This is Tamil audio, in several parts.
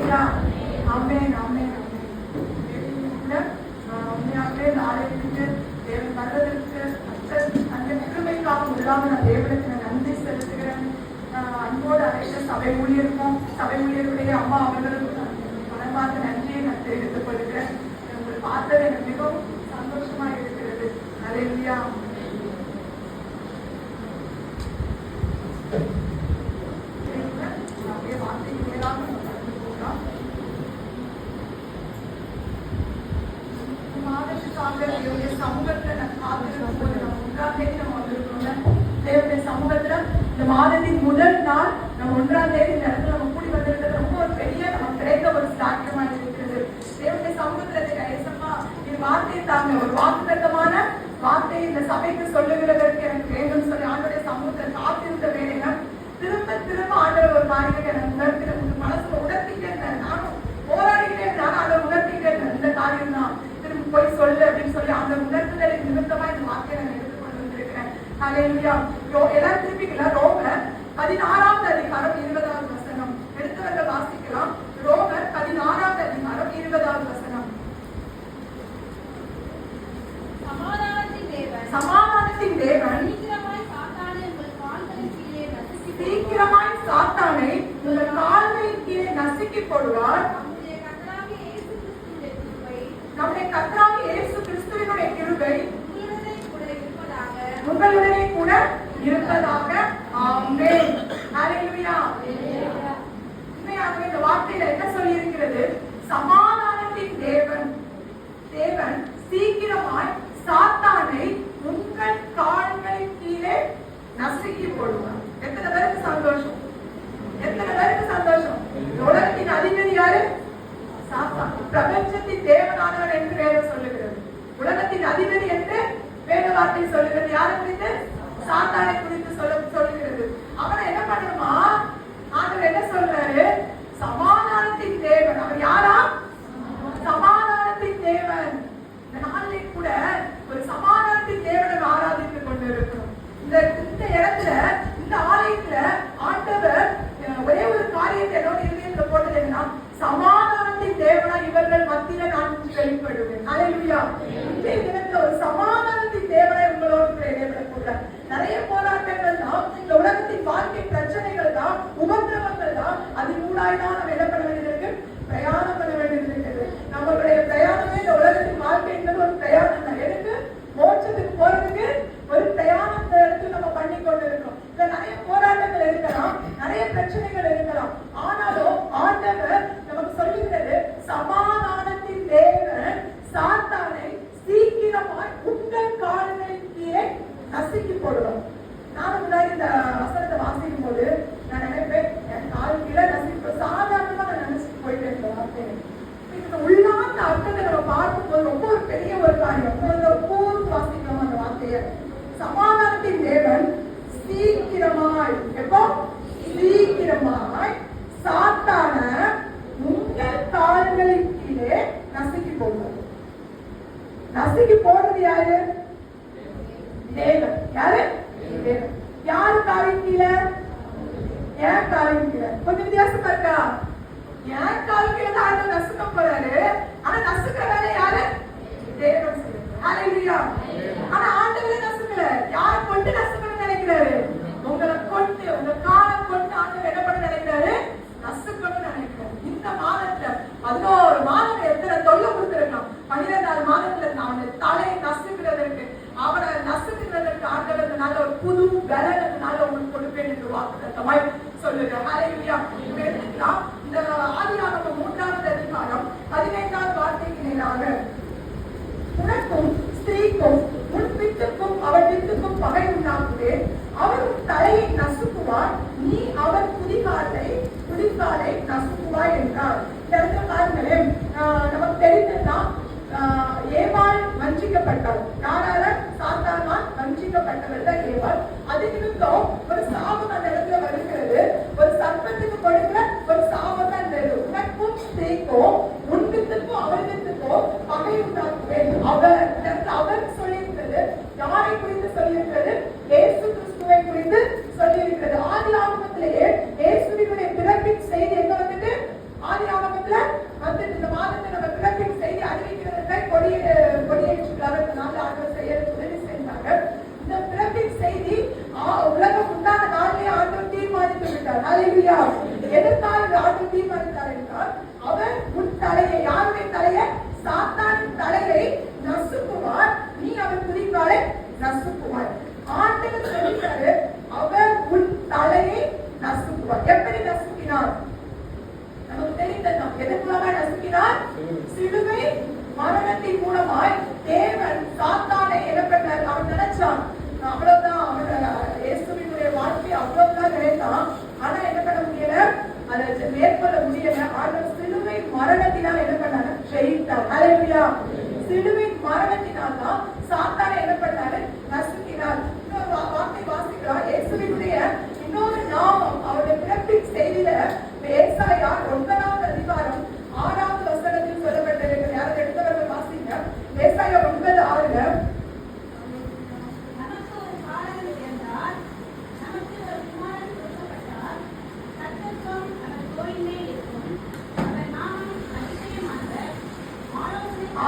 ஹalleluya ஆமென் ஆமென் உண்மையாகவே நாளைக்கு தேவன் வர்றதற்கு அந்த கிருபைக்காக உள்ளாம நான் தேவனுக்கு நன்றி செலுத்துகிறேன். அன்போடு அழைத்த சபை ஊழியருடைய அம்மா அவர்களுக்கு மனமார்ந்த நன்றியை நான் தெரிவித்துக் கொள்கிறேன். உங்களை பார்த்தது எனக்கு மிகவும் சந்தோஷமா இருக்கிறது. ஹalleluya அப்படியே வார்த்தைக்கு மேலாக நம்ம கடந்து போகலாம். மாதத்துக்காக தேவனுடைய சமூகத்துல நான் காத்திருக்கும் போது நம்ம ஒன்றாம் தேதி நம்ம வந்திருக்கிறோம். தேவனுடைய சமூகத்துல இந்த மாதத்தின் முதல் நாள் நம்ம ஒன்றாம் தேதி இந்த இடத்துல நம்ம கூடி வந்திருக்கிறது ரொம்ப ஒரு பெரிய நமக்கு கிடைத்த ஒரு சாக்கியமா இருக்கிறது. தேவனுடைய சமூகத்துல ஏசப்பா இது வார்த்தையை தாங்க ஒரு வாக்குத்தத்தமான வார்த்தையை இந்த சபைக்கு சொல்லுகிறதற்கு எனக்கு வேண்டும் சொல்லி ஆண்டோடைய சமூகத்தில் காத்திருந்த வேலையில திரும்ப திரும்ப ஆண்டவர் ஒரு காரியத்தை எனக்கு உணர்த்தி உங்க மனசுல உணர்த்திட்டேன். நானும் போராடிட்டேன், நானும் அதை உணர்த்திட்டேன். இந்த காரியம் தான் திரும்ப போய் சொல்லு அப்படின்னு சொல்லி அந்த உணர்த்துதலின் நிமித்தமா இந்த வார்த்தையை நான் எடுத்துக்கொண்டு வந்திருக்கிறேன். ஹalleluya எல்லாரும் திருப்பிக்கலாம். ரோமர் 16ஆம் அதிகாரம் 20ஆவது வசனம் எடுத்தவர்கள் வாசிக்கலாம். ரோமர் 16ஆம் அதிகாரம் 20ஆவது வசனம். சமாதானத்தின் தேவன் சீக்கிரமாய் சாத்தானை உங்கள் கால்களின் கீழே நசுக்கி போடுவார். நம்முடைய கர்த்தராகிய இயேசு கிறிஸ்துவினுடைய கிருபை உங்களுடனே கூட இருப்பதாக. ஆமென் ஹalleluya உண்மையாகவே இந்த வார்த்தையில என்ன சொல்லி இருக்கிறது? சமாதானத்தின் தேவன் சீக்கிரமாய் சாத்தானை உங்கள் கால்களின் கீழே நசுக்கி போடுவார். எத்தனை பேருக்கு சந்தோஷம்? எத்தனை பேருக்கு சந்தோஷம்? உலகத்தின் அதிபதி யாரு? சாத்தான். பிரபஞ்சத்தின் தேவனானவன் என்று வேதம் சொல்லுகிறது. உலகத்தின் அதிபதி என்று வேத வார்த்தை சொல்லுகிறது. யாரை குறித்து? சாத்தானை குறித்து சொல்லுகிறது. அவனை என்ன பண்ணுமா? ஆண்டவர் என்ன சொல்றாரு? சமாதானத்தின் தேவன். அவர் யாரா? சமாதானத்தின் தேவன். இந்த நாளிலே கூட ஒரு சமாதானத்தின் தேவனை ஆராதித்துக் கொண்டிருக்கிறோம். இந்த இடத்துல இந்த ஆலயத்துல ஆண்டவர் ஒரே ஒரு காரியத்தை என்னோட இதயத்துல போட்டது என்னன்னா, சமாதானத்தின் தேவனா இவர்கள் மத்தியில நான் வெளிப்படுவேன். ஹalleluya இந்த இடத்துல ஒரு சமாதானத்தின் தேவனை உங்களோடு இடைப்படக்கூடாது. நிறைய போராட்டங்கள் தான், இந்த உலகத்தின் வாழ்க்கை பிரச்சனைகள் தான், உபத்திரவங்கள் தான். அதில் ஊடாய் தான் நம்ம என்ன பண்ண வேண்டியது? பிரயாணம் பண்ண வேண்டியது இருக்கிறது. நம்மளுடைய பிரயாணமே இந்த உலகத்தின் வாழ்க்கை என்பது ஒரு பிரயாணம் தான். எனக்கு மோட்சத்துக்கு போறதுக்கு ஒரு பிரயாணத்தை எடுத்து நம்ம பண்ணி கொண்டு இருக்கோம். இதுல நிறைய போராட்டங்கள் இருக்கலாம், நிறைய பிரச்சனைகள் இருக்கலாம். ஆனாலும் ஆண்டவர் நமக்கு சொல்லுகிறது, சமாதானத்தின் தேவன் சாத்தானை சீக்கிரமாய் உங்கள் கால்களின் கீழே நசுக்கி போடுவோம். நானும் முன்னாடி இந்த வசனத்தை வாசிக்கும் போது நான் நினைப்பேன், என் கால் கீழே நசுக்கி சாதாரணமா நான் நினைச்சிட்டு போயிட்டேன். இந்த வார்த்தையை உள்ளார்ந்த அர்த்தத்தை நம்ம பார்க்கும்போது ரொம்ப ஒரு பெரிய ஒரு காரியம். பூர்வ வாசிக்கிறோம் அந்த வார்த்தையை. சமாதானத்தின் தேவன் சீக்கிரமாய், எப்போ? சீக்கிரமாய் சாத்தான உங்கள் கால்களின் கீழே நசுக்கி போடுவார். நசுக்கி போடுறது யாரு? தேவன். யாரு? தேவன். யாரு காலின் கீழே? ஏன் காலின் கீழே? கொஞ்சம் வித்தியாசமா இருக்கா? ஏன் கால் கீழே தான் நசுக்க போறாரு. ஆனா நசுக்கிற வேலை யாரு? தேவன். ஹalleluya ஆனா ஆண்டவரே நசுக்கல. யார கொண்டு நசுக்கணும்னு நினைக்கிறாரு? உங்களை கொண்டு, உங்க காலை கொண்டு ஆண்டவர் என்ன பண்ண நினைக்கிறாரு? நசுக்கணும்னு நினைக்கிறாரு. இந்த மாதத்துல 11 மாதம் எத்தனை தொல்லை கொடுத்திருக்கான். 12வது மாதத்துல நான் தலையை நசுக்கிறதற்கு, அவனை நசுக்கிறதற்கு ஆண்டவர் நல்ல ஒரு புது பலனால உங்களுக்கு கொடுப்பேன் என்று வாக்குத்தத்தமாய் சொல்லுங்க. ஹalleluya இந்த ஆதியாகமம் 3வது அதிகாரம் 15வது வார்த்தைக்கு நேராக, உனக்கும் ஸ்திரீக்கும் உன் வித்துக்கும் அவள் வித்துக்கும் பகை உண்டாக்குவேன். அவர் உன் தலையை நசுக்குவார், நீ அவர் குதிகாலை நசுக்குவாய் என்றார். இந்த இடத்துல பாருங்களேன், நமக்கு தெரிந்ததுதான் ஏவாள் வஞ்சிக்கப்பட்டாள். யாரால? சாத்தானால் வஞ்சிக்கப்பட்டவள் தான் ஏவாள். அது நிமித்தம் ஒரு சாபம் அந்த இடத்துல வருகிறது. ஒரு சர்ப்பத்துக்கு கொடுக்கிற ஒரு சாபம் தான் இந்த உனக்கும் ஸ்திரீக்கும் உன் வித்துக்கும் அவள் வித்துக்கும் பகை உண்டாக்குவேன். அவர் சொல்லியிருக்கிறது யாரை குறித்து சொல்லியிருக்கிறது? இயேசு கிறிஸ்துவை குறித்து சொல்லியிருக்கிறது. ஆதி ஆகமத்திலேயே இயேசுவினுடைய பிறப்பின் செய்தி எங்க வந்துட்டு? ஆதி ஆகமத்தில் ஹalleluya. எதற்காக ஆண்டவர் தீர்மானித்தார் என்றால், அவர் உன் தலையை, யாருடைய தலையை? சாத்தானின் தலையை நசுக்குவார், நீ அவன் குதிகாலை நசுக்குவார். ஆண்டவர் சொல்லிட்டாரு, அவர் உன் தலையை நசுக்குவார். எப்படி நசுக்கினார்? நமக்கு தெரிந்ததுதான். எதன் மூலமாய் நசுக்கினார்? சிலுவை மரணத்தின் மூலமாய் தேவன் சாத்தானை என்ன பண்ணார்? அவன் நினைச்சான் அவ்வளவுதான், அவன் இயேசுவினுடைய வாழ்க்கை அவ்வளவுதான் நினைத்தான். ஆனா என்ன பண்ண முடியல, அதை மேற்கொள்ள முடியல. ஆண்டவர் சிலுவை மரணத்தினால் என்ன பண்ணாரு? ஜெயித்தார். ஹalleluya. சிலுவை மரணத்தினால் தான் சாத்தானை என்ன பண்ணாரு? நசுக்கினார். வார்த்தை வாசிக்கிறார், இயேசுவினுடைய இன்னொரு நாமம் அவருடைய பிறப்பின் செய்தியில ஏசாயா 9வது அதிகாரம் 6வது வசனத்தில் சொல்லப்பட்டிருக்கிறது. யாரும் எடுத்தவர்கள் வாசிங்க. ஏசாயா 9:6.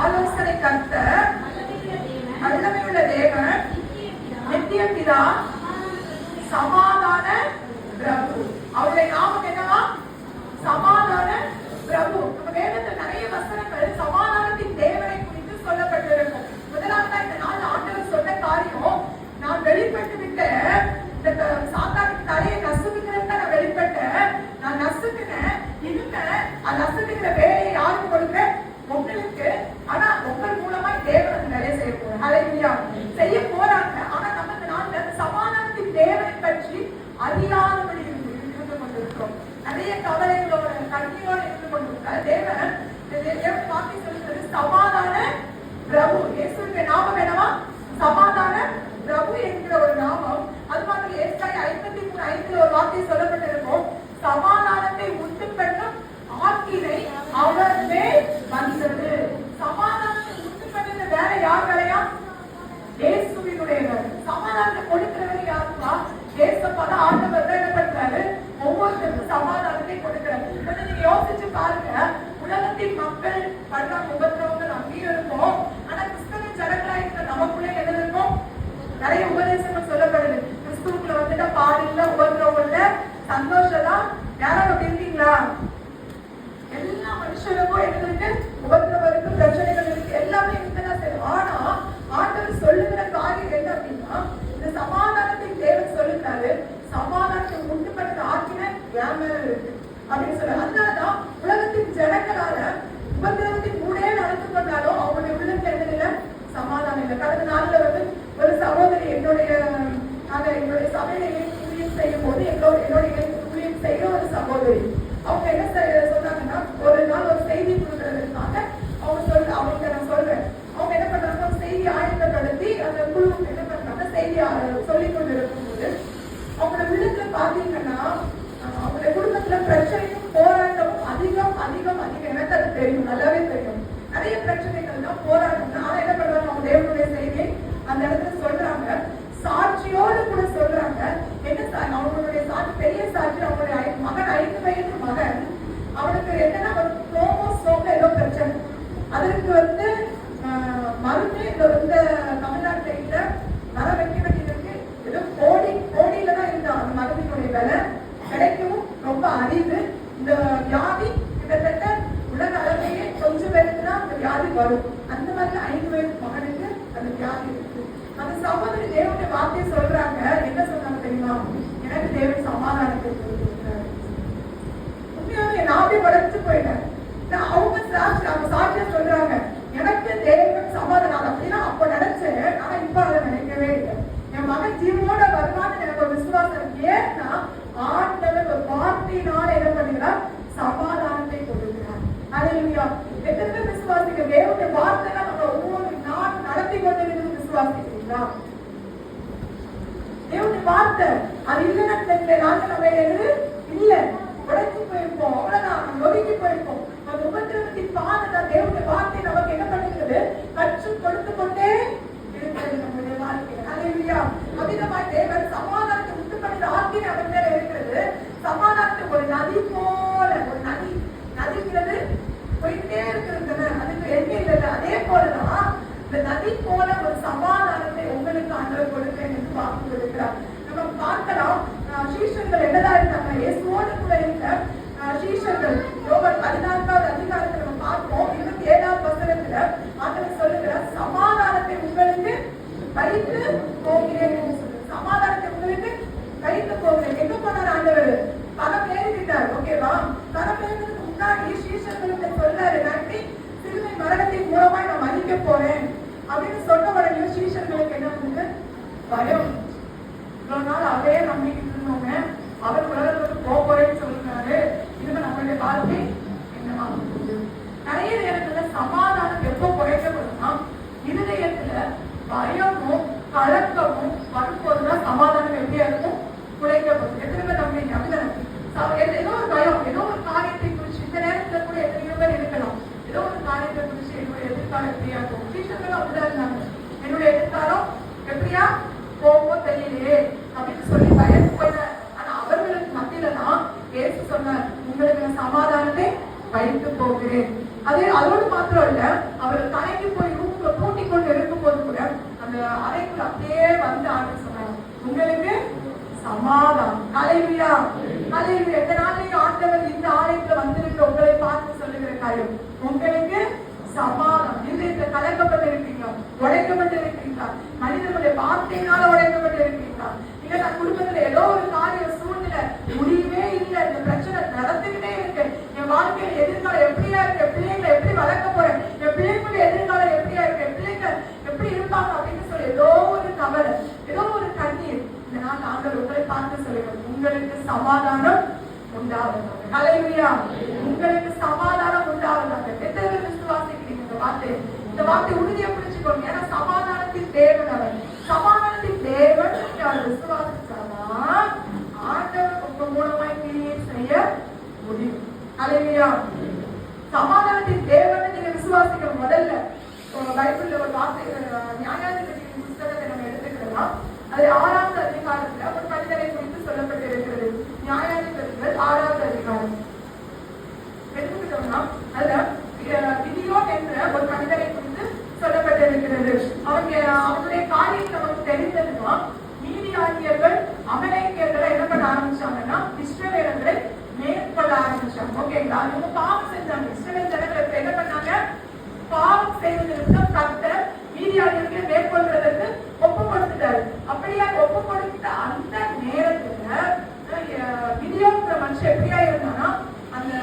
ஆலோசனை கர்த்தர், வல்லமையுள்ள தேவன், நித்திய பிதா, சமாதான பிரபு. அவருடைய நாமம் என்னவா? சமாதான பிரபு. நம்ம வேதத்துல நிறைய வசனங்கள் சமாதானத்தின் தேவனை குறித்து சொல்லப்பட்டிருக்கும். முதலாவதா இந்த நாள் ஆண்டவர் சொன்ன காரியம், நான் வெளிப்பட்டு விட்டேன், இந்த சாத்தானின் தலையை நசுக்குகிறத நான் வெளிப்பட்டேன், நான் நசுக்குனேன். இனிமே அது நசுக்குகிற வேலையை யாருக்கு கொடுக்கிறேன்? உங்களுக்கு. ஆனா உங்கள் மூலமா தேவன் நிறைய செய்ய போறாங்க. ஹalleluya. செய்ய போறாங்க. ஆனா நம்ம இந்த நாள்ல சமாதானத்தின் தேவனை பற்றி அறியாதபடி இருந்து கொண்டிருக்கிறோம். நிறைய கவலைகளோட, கண்ணீரோடு இருந்து கொண்டிருக்கார். தேவன் வாக்கி சொல்லுகிறது சமாதான பிரபு. இயேசுவின் நாமம் என்னவா? சமாதான பிரபு என்கிற ஒரு நாமம். அது மாதிரி ஏசாயா 53:5 ஒரு வார்த்தை சொல்லப்பட்டிருக்கும், சமாதானத்தை உண்டு பண்ணும் ஆக்கினை அவர் மேல் வந்தது. சமாதானத்தை உண்டு பண்ணுற வேலை யார் வேலையா? இயேசுவினுடைய வேலை. சமாதானத்தை கொடுக்கிறவர் யாருப்பா? இயேசுப்பா தான். ஆண்டவர் என்ன பண்றாரு? ஒவ்வொருத்தருக்கும் சமாதானத்தை கொடுக்கிறார். கொஞ்சம் நீங்க யோசிச்சு பாருங்க, உலகத்தின் மக்கள் படுற உபத்திரவங்கள் அங்கேயும் இருக்கும். ஆனா கிறிஸ்தவ ஜனங்களா இருக்கிற நமக்குள்ளே எது இருக்கும்? நிறைய உபதேசங்கள் சொல்லப்படுது. கிறிஸ்துவுக்குள்ள வந்துட்டா பாடு இல்ல, உபத்திரவம் இல்ல, சந்தோஷம் தான். யாரும் அப்படி இருக்கீங்களா? எல்லா மனுஷனுக்கும் எங்களுக்கு உபத்திரவம் இருக்கு, பிரச்சனைகள் இருக்கு, எல்லாமே இருக்குதான் சரி. ஆனா ஆண்டவர் சொல்லுகிற காரியம் என்ன அப்படின்னா, இந்த சமாதானத்தின் தேவன் சொல்லுறாரு, சமாதானத்தை உண்டு பண்ணுற ஆக்கின என் மேல இருக்கு அப்படின்னு சொல்ற. அதனாலதான் உலகத்தின் ஜனங்களால உபத்திரவத்தின் கூட நடந்து கொண்டாலும் அவங்களுடைய உள்ளத்துல என்ன இல்லை? சமாதானம் இல்லை. கடந்த நாள்ல வந்து ஒரு சகோதரி என்னுடைய சபையில ஊழியம் செய்யும் போது என்னுடைய ஊழியம் செய்யற ஒரு சகோதரி அவங்க என்ன சொன்னாங்கன்னா, ஒரு நாள் ஒரு செய்தி கொடுக்கறதுக்காக அவங்க நான் சொல்றேன், அவங்க என்ன பண்றாங்க, ஒரு செய்தி ஆயத்தப்படுத்தி அந்த குழு என்ன பண்றாங்க, செய்தி சொல்லிக் கொண்டு இருக்கும்போது அவங்களோட உள்ளத்துல பாத்தீங்கன்னா அவங்களுடைய குடும்பத்துல பிரச்சனையும் போராட்டமும் அதிகம் அதிகம் அதிகம். எனக்கு அது தெரியும், நல்லாவே தெரியும். நிறைய பிரச்சனைகள் தான், போராட்டம் தான். ஆனா என்ன பண்றாங்க, அவங்க தேவனுடைய செய்தியை அந்த இடத்துல சொல்றாங்க, சாட்சியோடு கூட சொல்றாங்க. என்ன அவங்களுடைய சாட்சி, பெரிய சாட்சி. அவங்களுடைய மகன் 5 வயது மகன், அவனுக்கு என்னன்னா ஒரு குரோமோசோம்ல ஏதோ பிரச்சனை. அதற்கு வந்து மருந்து இந்த தமிழ்நாட்டுல இல்ல, வர வைக்க வேண்டியதுக்கு ஏதோ கோடியில தான் இருந்தான். அந்த மருந்தினுடைய விலை கிடைக்கவும் ரொம்ப அரிது. இந்த வியாதி கிட்டத்தட்ட உலக அளவையே கொஞ்சம் பேருக்கு தான் அந்த வியாதி வரும். அந்த மாதிரி 5 வயது மகனுக்கு அந்த வியாதி இருக்கு. அந்த சகோதரி தேவனுடைய வார்த்தையை சொல்றாங்க. என்ன சொன்னாங்க தெரியுமா? எனக்கு தேவன் சமாதானத்தை கொடுத்திருக்கிறார். உண்மையாவே நான் அப்படியே வளர்த்து போயிட்டேன். அவங்க சாட்சியா சொல்றாங்க, எனக்கு தேவன் சமாதானம். அப்படின்னா அப்ப நினைச்சேன், ஆனா இப்ப அதை நினைக்கவே இல்லை. என் மகன் ஜீவனோட வருவான்னு எனக்கு ஒரு விசுவாசம் இருக்கு. ஏன்னா ஆண்டவர் ஒரு வார்த்தையினால என்ன பண்ணுகிறார்? சமாதானத்தை கொடுக்கிறார். ஹalleluya. எத்தனை விசுவாசிக்க தேவனுடைய வார்த்தை நம்ம ஒவ்வொரு நாள் நடத்தி கொண்டிருக்கிறது விசுவாசிக்கிறீங்களா? தேவனுடைய வார்த்தை அது இல்லைன்னா நம்ம இல்ல உடைச்சு போயிருப்போம், அவ்வளவுதான், நொறுக்கி போயிருப்போம். அந்த உபத்திரவத்தின் பாதைதான் தேவனுடைய வார்த்தை நமக்கு என்ன பண்ணுகிறது? கற்றுக் கொடுத்து கொண்டே இருக்கிறது நம்முடைய வாழ்க்கையில். ஹalleluya. அமிதமாய் தேவன் சமாதானத்தை உண்டு பண்ணுற ஆக்கினை அவர் மேல இருக்கிறது. சமாதானத்தை ஒரு நதி போல, ஒரு நதிங்கிறது போயிட்டே இருக்கிறது, அதுக்கு எங்கே இல்லை. அதே போலதான் இந்த நதி போல ஒரு சமாதானத்தை உங்களுக்கு ஆண்டவர் கொடுக்கிறேன் என்று வாக்கு கொடுக்கிறார். நம்ம பார்க்கலாம், சீஷர்கள் என்னதான் இருந்தாங்க? இயேசுவோடு கூட இருந்த சீஷர்கள். யோவான் 14வது அதிகாரத்துல நம்ம பார்ப்போம். 27வது வசனத்துல ஆண்டவர் சொல்லுகிறார், சமாதானத்தை உங்களுக்கு வைத்து போகிறேன் என்று சொல்லுங்க. சமாதானத்தை உங்களுக்கு வைத்து போகிறேன். எங்க போனார் ஆண்டவர்? பணம் ஏறிட்டார். ஓகேவா? பணம் ஏறினதுக்கு முன்னாடி சீஷர்களுக்கு சொல்றாரு, நன்றி சிலுவை மரணத்தின் மூலமா நான் மன்னிக்க போறேன் அப்படின்னு சொன்ன உடனே சீஷர்களுக்கு என்ன வந்து பயம். இவ்வளவு நாள் அதே நம்பிக்கிட்டு இருந்தவங்க, அவர் உலகத்துக்கு போறேன்னு சொல்லிருக்காரு, இதுக்கு நம்மளுடைய வாழ்க்கை என்னவா? நிறைய நேரத்துல சமாதானம் எப்போ குறைக்கப்படும்னா, இருதயத்துல பயமும் கலக்கமும் வரும்போதுதான் சமாதானம் எப்படியா இருக்கும்? குறைக்கப்படும். எத்தனை பேர் நம்பீங்க? அப்படிதான் ஏதோ ஒரு பயம், ஏதோ ஒரு காரியத்தை குறிச்சு இந்த நேரத்துல கூட எத்தனையோ பேர் இருக்கலாம். ஏதோ ஒரு காரியத்தை குறிச்சு என்னுடைய எதிர்காலம் எப்படியா இருக்கும்? டீச்சர்கள் அப்படிதான் இருந்தாங்க. என்னுடைய எதிர்காலம் எப்படியா போகும் தெரியலையே அப்படின்னு சொல்லி பயந்து போயிட. ஆனா அவர்களுக்கு மத்தியில தான் இயேசு சொன்னார், உங்களுக்கு நான் சமாதானத்தை வைத்து போகிறேன். அதோடு மாத்திரம் இல்ல, அவர்கள் கலைக்கு போய் ரூம்ல பூட்டி கொண்டு இருக்கும் போது கூட அந்த அறைக்குள்ள அப்படியே வந்து ஆண்டு சொன்னாங்க, உங்களுக்கு சமாதானம். ஹல்லேலூயா, ஹல்லேலூயா. எந்த நாளையும் ஆண்டவர் இந்த ஆலயத்துல வந்திருக்கிற உங்களை பார்த்து சொல்லுகிற காரியம், உங்களுக்கு சமாதானம். இதயத்துல கலக்கப்பட்டு இருக்கீங்களா? உடைக்கப்பட்டு இருக்கீங்களா? மனிதனுடைய வார்த்தையினால உடைக்கப்பட்டு இருக்கீங்களா? இல்ல நான் குடும்பத்துல ஏதோ ஒரு காரிய சூழ்நிலை முடியவே இல்லை, இந்த பிரச்சனை நடந்துகிட்டே இருக்கு, என் வாழ்க்கையில எதிர்காலம் எப்படியா இருக்கு, என் பிள்ளைங்களை எப்படி வளர்க்க போறேன், என் பிள்ளைங்களுடைய எதிர்காலம் எப்படியா இருக்கு, என் பிள்ளைங்க எப்படி இருப்பாங்க அப்படின்னு சொல்லி ஏதோ ஒரு கவலை, ஏதோ ஒரு கண்ணீர். இந்த நாள் ஆண்டவர் உங்களை பார்த்து சொல்லுங்க, உங்களுக்கு சமாதானம் உண்டாவதாக. ஹல்லேலூயா, உங்களுக்கு சமாதானம் உண்டாவதாக. எத்தனை விசுவாசிக்கிறீங்க இந்த வார்த்தை? இந்த வார்த்தை உறுதியை பிடிச்சுக்கோங்க. ஏன்னா சமாதானத்தின் தேவன் அவர். சமாதானத்தின் தேவன் அவர் விசுவாசிச்சாதான் ஆண்டவர் உங்க மூலமாய் கிரியை செய்ய முடியும். ஹல்லேலூயா, சமாதானத்தின் தேவன் நீங்க விசுவாசிக்கிற முதல்ல பைபிள்ல ஒரு வார்த்தை, நியாயாதிபதிகளின் புத்தகத்தை நம்ம எடுத்துக்கலாம். அது 6வது அதிகாரத்துல ஒரு மனிதரை குறித்து சொல்லப்பட்டு இருக்கிறது. நியாயாதிபதிகள் 6வது அதிகாரம் எடுத்துக்கிட்டோம்னா அதுல கிதியோன் என்ற ஒரு மனிதரை குறித்து சொல்லப்பட்டு இருக்கிறது. அவருடைய காரியம் நமக்கு தெரிந்ததுன்னா, மீதியானியர்கள் அமலேக்கியர்களை என்ன பண்ண ஆரம்பிச்சாங்கன்னா இஸ்ரவேலர்களை மேற்கொள்ள ஆரம்பிச்சாங்க. ஓகேங்களா? இவங்க பாவம் செஞ்சாங்க. இஸ்ரவேல் ஜனங்கள் என்ன பண்ணாங்க? பாவம் செய்வதற்கு கர்த்தர் மீதியானியர்களை மேற்கொள்வதற்கு ஒப்பு கொடுத்துட்டாரு. அப்படியா ஒப்பு கொடுத்த அந்த நேரத்துல கிதியோன்ற மனுஷன் எப்படியா இருந்தானா, அந்த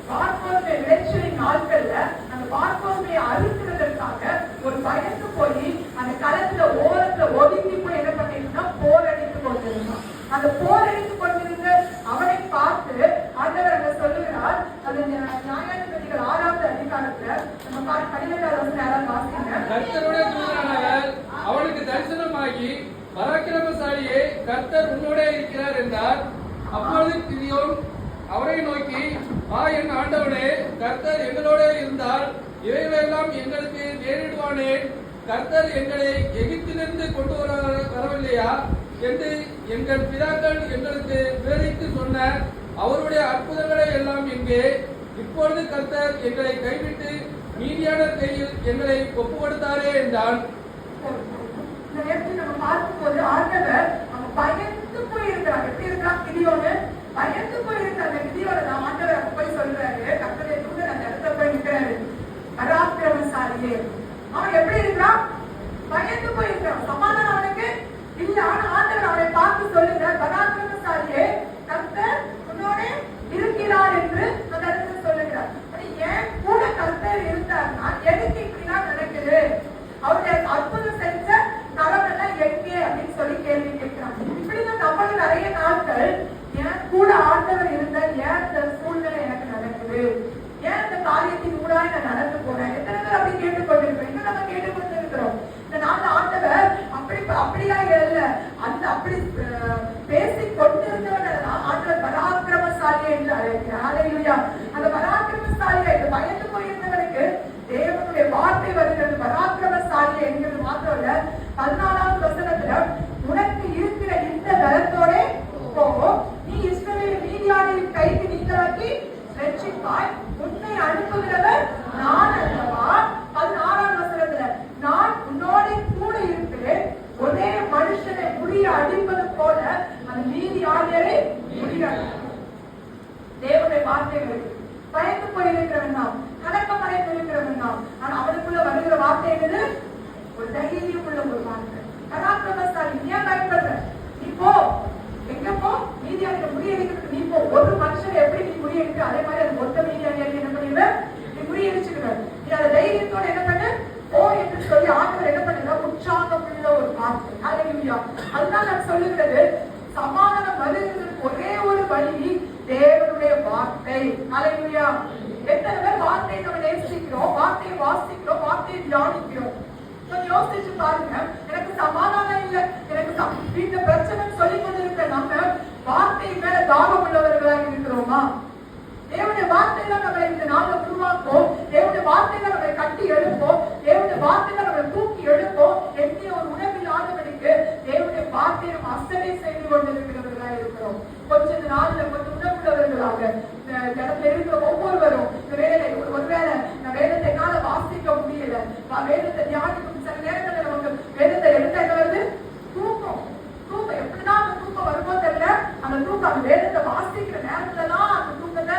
வார்கோதுமை விளைச்சலின் நாட்கள்ல அந்த வார்கோதுமையை அறுக்கிறதற்காக ஒரு பயந்து போய் அந்த களத்துல ஓரத்துல ஒதுங்கி போய் என்ன பண்ணிருந்தா போர் அடித்து கொண்டிருந்தான். அந்த போர் அடித்து கொண்டிருந்த அவனை பார்த்து ஆண்டவர் அங்க சொல்லுகிறார். அது நியாயாதிபதிகள் 6வது அதிகாரத்துல நம்ம 12வது வசனம் யாராவது வாசிங்க. கர்த்தருடைய தூதனானவர் அவனுக்கு தரிசனமாகி, பராக்கிரமசாலியே, கர்த்தர் உன்னோட இருக்கிறார் என்றார். அப்பொழுது கிதியோன் அவரை நோக்கி, என் ஆண்டவனே, கர்த்தர் எங்களோட இருந்தால் இவைகளெல்லாம் எங்களுக்கு நேரிடுவானே? கர்த்தர் எங்களை எகிப்திலிருந்து கொண்டு வரவில்லையா என்று எங்கள் பிதாக்கள் எங்களுக்கு விவரித்து சொன்ன அவருடைய அற்புதங்களை எல்லாம் எங்கே? இப்பொழுது கர்த்தர் எங்களை கைவிட்டு மீதியானர் கையில் எங்களை ஒப்பு கொடுத்தாரே என்றான். இந்த நேரத்தில் நம்ம பார்க்கும்போது ஆண்டவர் அவங்க பயந்து போயிருக்கிறாங்க. எப்படி இருக்கிறான் கிதியோனு? பயந்து போயிருக்க அந்த கிதியோட நான் ஆண்டவர் போய் சொல்றாரு, கர்த்தருடைய தூதர் அந்த இடத்துல போய் நிற்கிறாரு, பராக்கிரமசாலியே. அவன் எப்படி இருக்கிறான்? பயந்து போயிருக்கிறான். சமாதானம் அவனுக்கு இல்ல. ஆனா ஆண்டவர் அவனை பார்த்து சொல்லுகிறார், பராக்கிரமசாலியே, கர்த்தர் உன்னோட இருக்கிறார் என்று அந்த இடத்துல சொல்லுகிறார். ஏன் கூட கர்த்தர் இருந்தார்னா எதுக்கு இப்படிலாம் நடக்குது? அவருடைய அற்புதம் செஞ்ச தரவெல்லாம் எங்கே அப்படின்னு சொல்லி கேள்வி கேட்கிறாங்க. இப்படிதான் நம்மளும் நிறைய நாட்கள், ஏன் கூட ஆண்டவர் இருந்த, ஏன் இந்த சூழ்நிலை எனக்கு நடக்குது, ஏன் இந்த காரியத்தின் ஊடாக நான் நடந்து போறேன், எத்தனை பேர் அப்படி கேட்டுக்கொண்டிருக்கிறோம்? இன்னும் நம்ம கேட்டுக்கொண்டிருக்கிறோம். இந்த நாள் ஆண்டவர் அப்படியா இல்ல, அந்த அப்படி பேசி கொண்டிருந்தவர்கள் ஆண்டவர் பராக்கிரமசாலியை என்று அழைக்கிறார். ஹல்லேலூயா. அந்த பராக்கிரமசாலியை பயந்து போயிருந்தவனுக்கு தேவனுடைய வார்த்தை வருகிறது, பராக்கிரமசாலியை என்கிறது மாத்திரம் இல்ல. 14வது வசனத்துல, உனக்கு இருக்கிற இந்த பலத்தோட போ, நீ இஸ்ரவேல் மீதியானின் கைக்கு நீங்களாக்கி ரட்சிப்பாய், உன்னை அனுப்புகிறவர் நான் அல்லவா? 16வது வசனத்துல, நான் உன்னோட கூட இருக்கிறேன், ஒரே மனுஷனை முடிய அடிப்பது போல அந்த மீதியான வார்த்தையை வாசிக்கிறோம், வார்த்தையை தியானிக்கிறோம். கொஞ்சம் யோசிச்சு பாருங்க. எனக்கு சமாதானம் இல்லை, எனக்கு வீட்டுல பிரச்சனை சொல்லிக் கொண்டிருக்கிற நம்ம வார்த்தை மேல தாகம் உள்ளவர்களாக இருக்கிறோமா? தேவனுடைய வார்த்தையில நம்மளை இந்த நாள்ல உருவாக்கும். தேவனுடைய வார்த்தையில நம்மளை கட்டி எழுப்போம். தேவனுடைய வார்த்தையில நம்மளை தூக்கி எழுப்போம். எந்த ஒரு உணவில் ஆனவனுக்கு தேவனுடைய வார்த்தையை நம்ம அசலை செய்து கொண்டிருக்கிறவர்களாக இருக்கிறோம். கொஞ்ச நாள்ல கொஞ்சம் உணவுள்ளவர்களாக இந்த இடத்துல இருக்கிற ஒவ்வொருவரும் இந்த வேலை ஒருவேளை இந்த வேதத்தை என்னால வாசிக்க முடியல, வேதத்தை தியானிக்கும் சில நேரங்களில் நமக்கு வேதத்தை எடுத்த என்ன வருது? தூக்கம். தூக்கம் எப்படிதான் அந்த தூக்கம் வருமோ தெரியல. அந்த தூக்கம் அந்த வேதத்தை வாசிக்கிற நேரத்துலதான் அந்த தூக்கத்தை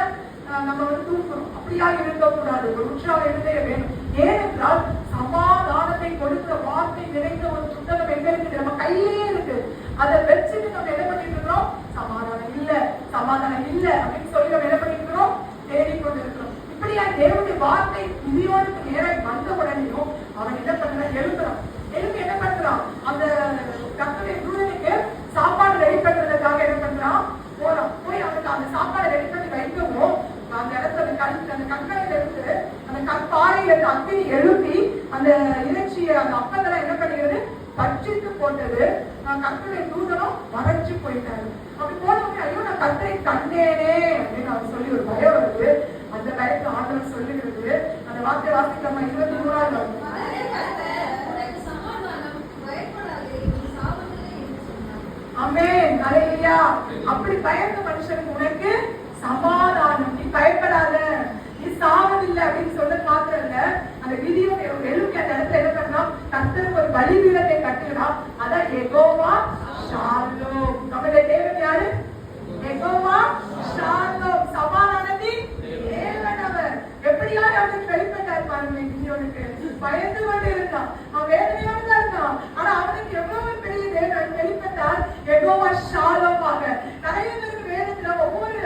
நம்ம தூக்கணும். அப்படியா இருக்கக்கூடாது. ஒரு உற்சாக எழுதைய வேணும். ஏனென்றால் சமாதானத்தை கொடுக்கிற வார்த்தை நிறைந்த ஒரு புத்தகம் எங்க இருக்குது? நம்ம கையிலேயே இருக்கு. அதை வச்சுட்டு நம்ம என்ன பண்ணிட்டு இருக்கிறோம்? சமாதானம் இல்ல, சமாதானம் இல்ல அப்படின்னு சொல்லி நம்ம என்ன பண்ணிட்டு இருக்கிறோம்? தேடிக்கொண்டு இருக்கிறோம். இப்படியா தேவனுடைய வார்த்தை இனியோனுக்கு நேரம் வந்த உடனேயும் அவன் என்ன பண்றான்? எழுப்புறான். எழுப்பி என்ன பண்றான்? அந்த கர்த்தருடைய தூதனுக்கு சாப்பாடு ரெடி பண்றதுக்காக என்ன பண்றான்? போறான். போய் அவனுக்கு அந்த சாப்பாடை ரெடி பண்ணி வைக்கவும் அந்த இடத்துல அந்த கண்களில இருந்து அந்த கற்பாறையில இருந்து அக்கினி எழுப்பி அந்த இறைச்சியை அந்த அப்பந்தெல்லாம் என்ன பண்ணுகிறது? பட்சித்து போட்டது. கர்த்தருடைய தூதனும் மறைச்சு போயிட்டாரு. அப்படி போனவங்க ஐயோ நான் கர்த்தரை கண்டேனே அப்படின்னு அவர் சொல்லி ஒரு பயம் வருது. அந்த பயத்தை ஆண்டவர் சொல்லுகிறது. அந்த வார்த்தை வாசிக்காம 23 ஆமென் அல்லேலூயா. அப்படி பயந்த மனுஷனுக்கு உனக்கு சமாதானம், நீ பயப்படாத, நீ சாவதில்லை அப்படின்னு சொல்றது மாத்திரம் இல்ல. அந்த விதியோட எழுப்பி அந்த இடத்துல என்ன பண்ணலாம்? கர்த்தருக்கு ஒரு பலிபீடத்தை கட்டிடலாம். அதான் யெகோவா ஷாலோம். நம்முடைய தேவன் யாரு? யெகோவா ஷாலோம், சமாதானத்தின் தேவன் அவர். எப்படியாவது அவனுக்கு வெளிப்பட்டார் பாருங்க. விதியோனுக்கு பயந்து கொண்டு இருந்தான், அவன் வேதனையோடு தான் இருந்தான். ஆனா அவனுக்கு எவ்வளவு பெரிய தேவன் வெளிப்பட்டார்? யெகோவா ஷாலோமாக. நிறைய பேருக்கு வேதத்துல ஒவ்வொரு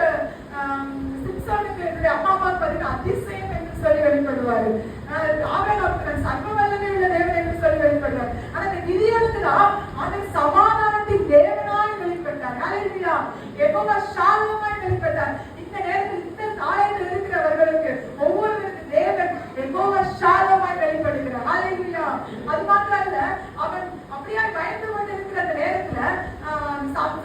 சிம்சோனுக்கு அம்மா அப்பா பதில் அதிசயம் என்று சொல்லி வெளிப்படுவாரு. ஆபிரகாமுக்கு சர்வ வல்லமை உள்ள தேவன் என்று சொல்லி வெளிப்படுவார். ஆனா இந்த கிதியோனுக்கு அவன் சமாதானத்தின் தேவனாய் வெளிப்பட்டார். அல்லேலூயா. யெகோவா ஷாலோமாய் வெளிப்பட்டார். இந்த நேரத்தில் இந்த காலையில் இருக்கிறவர்களுக்கு ஒவ்வொருவருக்கு தேவன் யெகோவா ஷாலோமாய் வெளிப்படுகிறார். அல்லேலூயா. அது மாத்திரம் இல்ல, அவன் அப்படியே பயந்து கொண்டு இருக்கிற அந்த நேரத்துல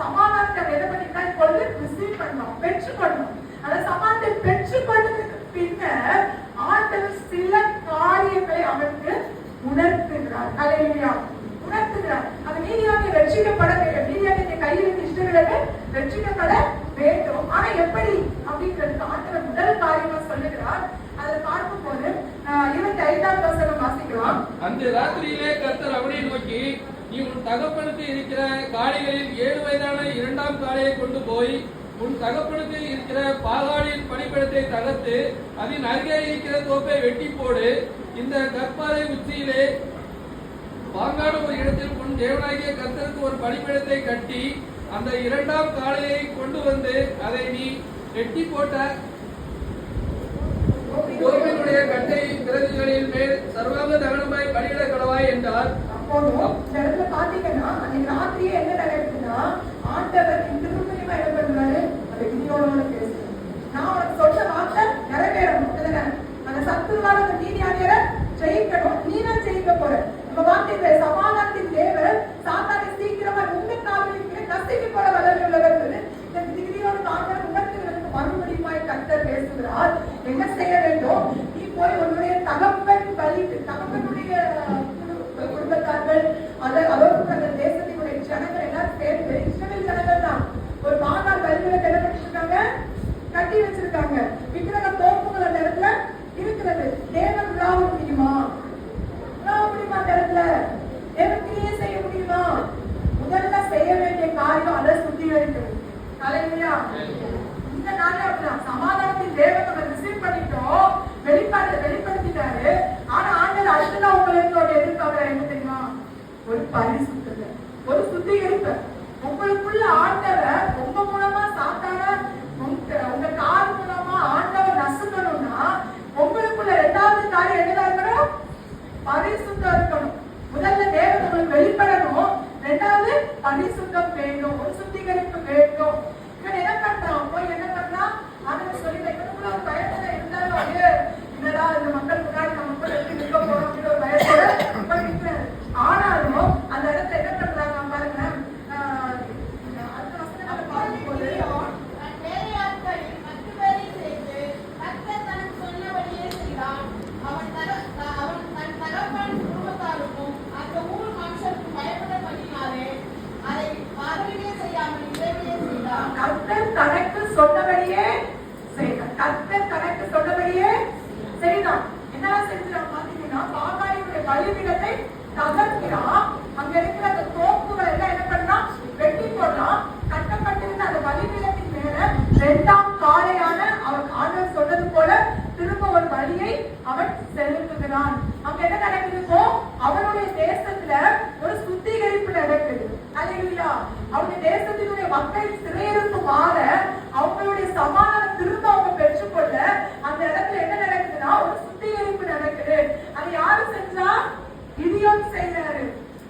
சமாதானத்தை என்ன பண்ணிட்டான்? இப்பொழுது ரிசீவ் பண்ணோம், பெற்றுக்கொள்ளணும். அந்த சமாதானத்தை பெற்றுக்கொண்டதுக்கு பின்னர் ஆண்டவர் சில காரியங்களை அவனுக்கு உணர்த்துகிறார். அல்லேலூயா. உணர்த்துகிறார். அந்த நீதியாகிய ரட்சிக்கப்பட வேண்டும். நீதியாகிய கையில் இஷ்டவிடவே ரட்சிக்கப்பட வேண்டும். ஆனா எப்படி அப்படிங்கிறதுக்கு ஆண்டவர் முதல் காரியமா சொல்லுகிறார். அதை பார்க்கும் போது 25ஆம் வசனம் வாசிக்கலாம். அந்த ராத்திரியிலே கர்த்தர் அவனை நோக்கி, நீ உன் தகப்பனுக்கு இருக்கிற காளைகளில் 7 வயதான 2ஆம் காளையை கொண்டு போய் உன் தகப்பனுக்கு இருக்கிற பாகாலின் பணிப்பிடத்தை தகர்த்து அதன் அருகே இருக்கிற தோப்பை வெட்டி போடு. இந்த கற்பாறை உச்சியிலே பாங்கான ஒரு இடத்தில் உன் தேவனாகிய கர்த்தருக்கு ஒரு பணிப்பிடத்தை கட்டி அந்த 2ஆம் காளையை கொண்டு வந்து அதை நீ வெட்டி போட்ட கோவிலுடைய கட்டை பிரதிகளின் மேல் சர்வாங்க தகனமாய் பலியிட கடவாய் என்றார். பாத்தீங்கன்னா அன்னைக்கு ராத்திரியே என்ன நடக்குதுன்னா, ஆண்டவர் இந்த குடும்பமா என்ன பண்றாரு? அந்த விதியோட பேசுறாரு. நான் உனக்கு சொல்ற வார்த்தை நிறைவேறணும். அந்த சத்துருவான அந்த நீதியாகிற ஜெயிக்கணும். நீதான் ஜெயிக்க போற. நம்ம வார்த்தை சமாதானத்தின் தேவன் சாத்தானை சீக்கிரமா உங்க காவலுக்கு கசிக்கு போல வளர்ந்து உள்ளவர்கள் இந்த விதியோட ஆண்டவர் உணர்த்துவதற்கு மறுபடியுமாய் கர்த்தர் பேசுகிறார். என்ன செய்ய வேண்டும்? நீ போய் உன்னுடைய தகப்பன் பலிக்கு தகப்பனுடைய குடும்பத்தார்கள் அதற்கு அந்த தேசத்தினுடைய ஜனங்கள் எல்லாம் சேர்ந்து இஸ்ரவேல் ஜனங்கள் தான் ஒரு மாநாள் பலிகளை என்ன பண்ணிருக்காங்க? கட்டி வச்சிருக்காங்க. விக்கிரக தோப்புகள் அந்த இடத்துல இருக்கிறது. தேவன் விழாவ முடியுமா? விழாவ முடியுமா? அந்த இடத்துல தேவன் கிரியை செய்ய முடியுமா? முதல்ல செய்ய வேண்டிய காரியம் அதை சுத்திகரிக்கிறது. அல்லேலூயா. இந்த நாளே அப்படிதான் சமாதானத்தின் தேவன் நம்ம ரிசீவ் பண்ணிட்டோம், வெளிப்படுத்திட்டாரு. ஆனா ஆண்டவர் அடுத்ததான் உங்களுக்கு எதிர்பார்க்கிற என்ன தெரியுமா? ஒரு பரிசுத்தத்தை, ஒரு சுத்திகரிப்பு. உங்களுக்குள்ள ஆண்டவர் உங்க மூலமா சாத்தான உங்க கால் மூலமா ஆண்டவர் நசுக்கணும்னா உங்களுக்குள்ள 2வது காரியம் என்னதான் இருக்கணும்? பரிசுத்தம் இருக்கணும். முதல்ல தேவன் உங்களுக்கு வெளிப்படணும். 2வது பரிசுத்தம் வேண்டும், ஒரு சுத்திகரிப்பு வேண்டும். இவன் என்ன பண்றான்? போய் என்ன பண்றான்? ஆண்டவர் சொல்லி இவனுக்குள்ள ஒரு பயத்துல இருந்தாலும் என்னடா இந்த மக்கள் முன்னாடி நம்ம பலிபீடத்தை தகர்க்கிறான். அங்க இருக்கிற அந்த தோப்புகள் எல்லாம் என்ன பண்றான்? வெட்டி போடுறான். கட்டப்பட்டிருந்த அந்த பலிபீடத்தின் மேல 2ஆம் காளையான அவன் ஆண்டவர் சொன்னது போல திரும்ப ஒரு பலியை அவன் செலுத்துகிறான். அங்க என்ன நடக்குதுப்போ? அவனுடைய தேசத்துல ஒரு சுத்திகரிப்பு நடக்குது. அல்லேலூயா. அவனுடைய தேசத்தினுடைய மக்கள் சிறையிருப்பு மாற, அவங்களுடைய சமாதானம் திரும்ப அவங்க பெற்றுக்கொள்ள அந்த இடத்துல என்ன நடக்குதுன்னா ஒரு சுத்திகரிப்பு நடக்குது. அது யாரு செஞ்சா? கிதியோன் செய்தாரு.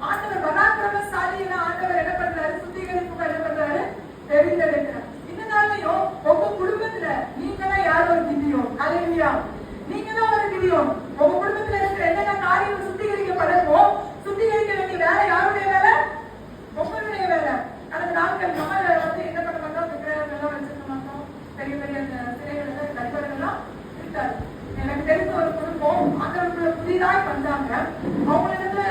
ஆண்டவர் பராக்கிரமசாலியான ஆண்டவர் என்ன பண்றாரு? சுத்திகரிப்பு என்ன பண்றாரு? தெரிந்தெடுக்கிறார். இந்த நாளையும் உங்க குடும்பத்துல நீங்க தான் யார் ஒரு கிதியோன். அல்லேலூயா. நீங்க தான் ஒரு கிதியோன். உங்க குடும்பத்துல இருக்கிற என்னென்ன காரியங்கள் சுத்திகரிக்கப்படவோ சுத்திகரிக்க வேண்டிய வேலை யாருடைய வேலை? உங்களுடைய வேலை. கடந்த நாட்கள் நம்ம என்ன பண்ண மாட்டோம்? விக்கிரகம் எல்லாம் வச்சிருக்க மாட்டோம். பெரிய பெரிய சிலைகள் எல்லாம் கல்வர்கள் எல்லாம் இருக்காது. எனக்கு தெரிஞ்ச ஒரு குடும்பம் ஆண்டவருக்குள்ள புதிதாக வந்தாங்க. அவங்களிடத்துல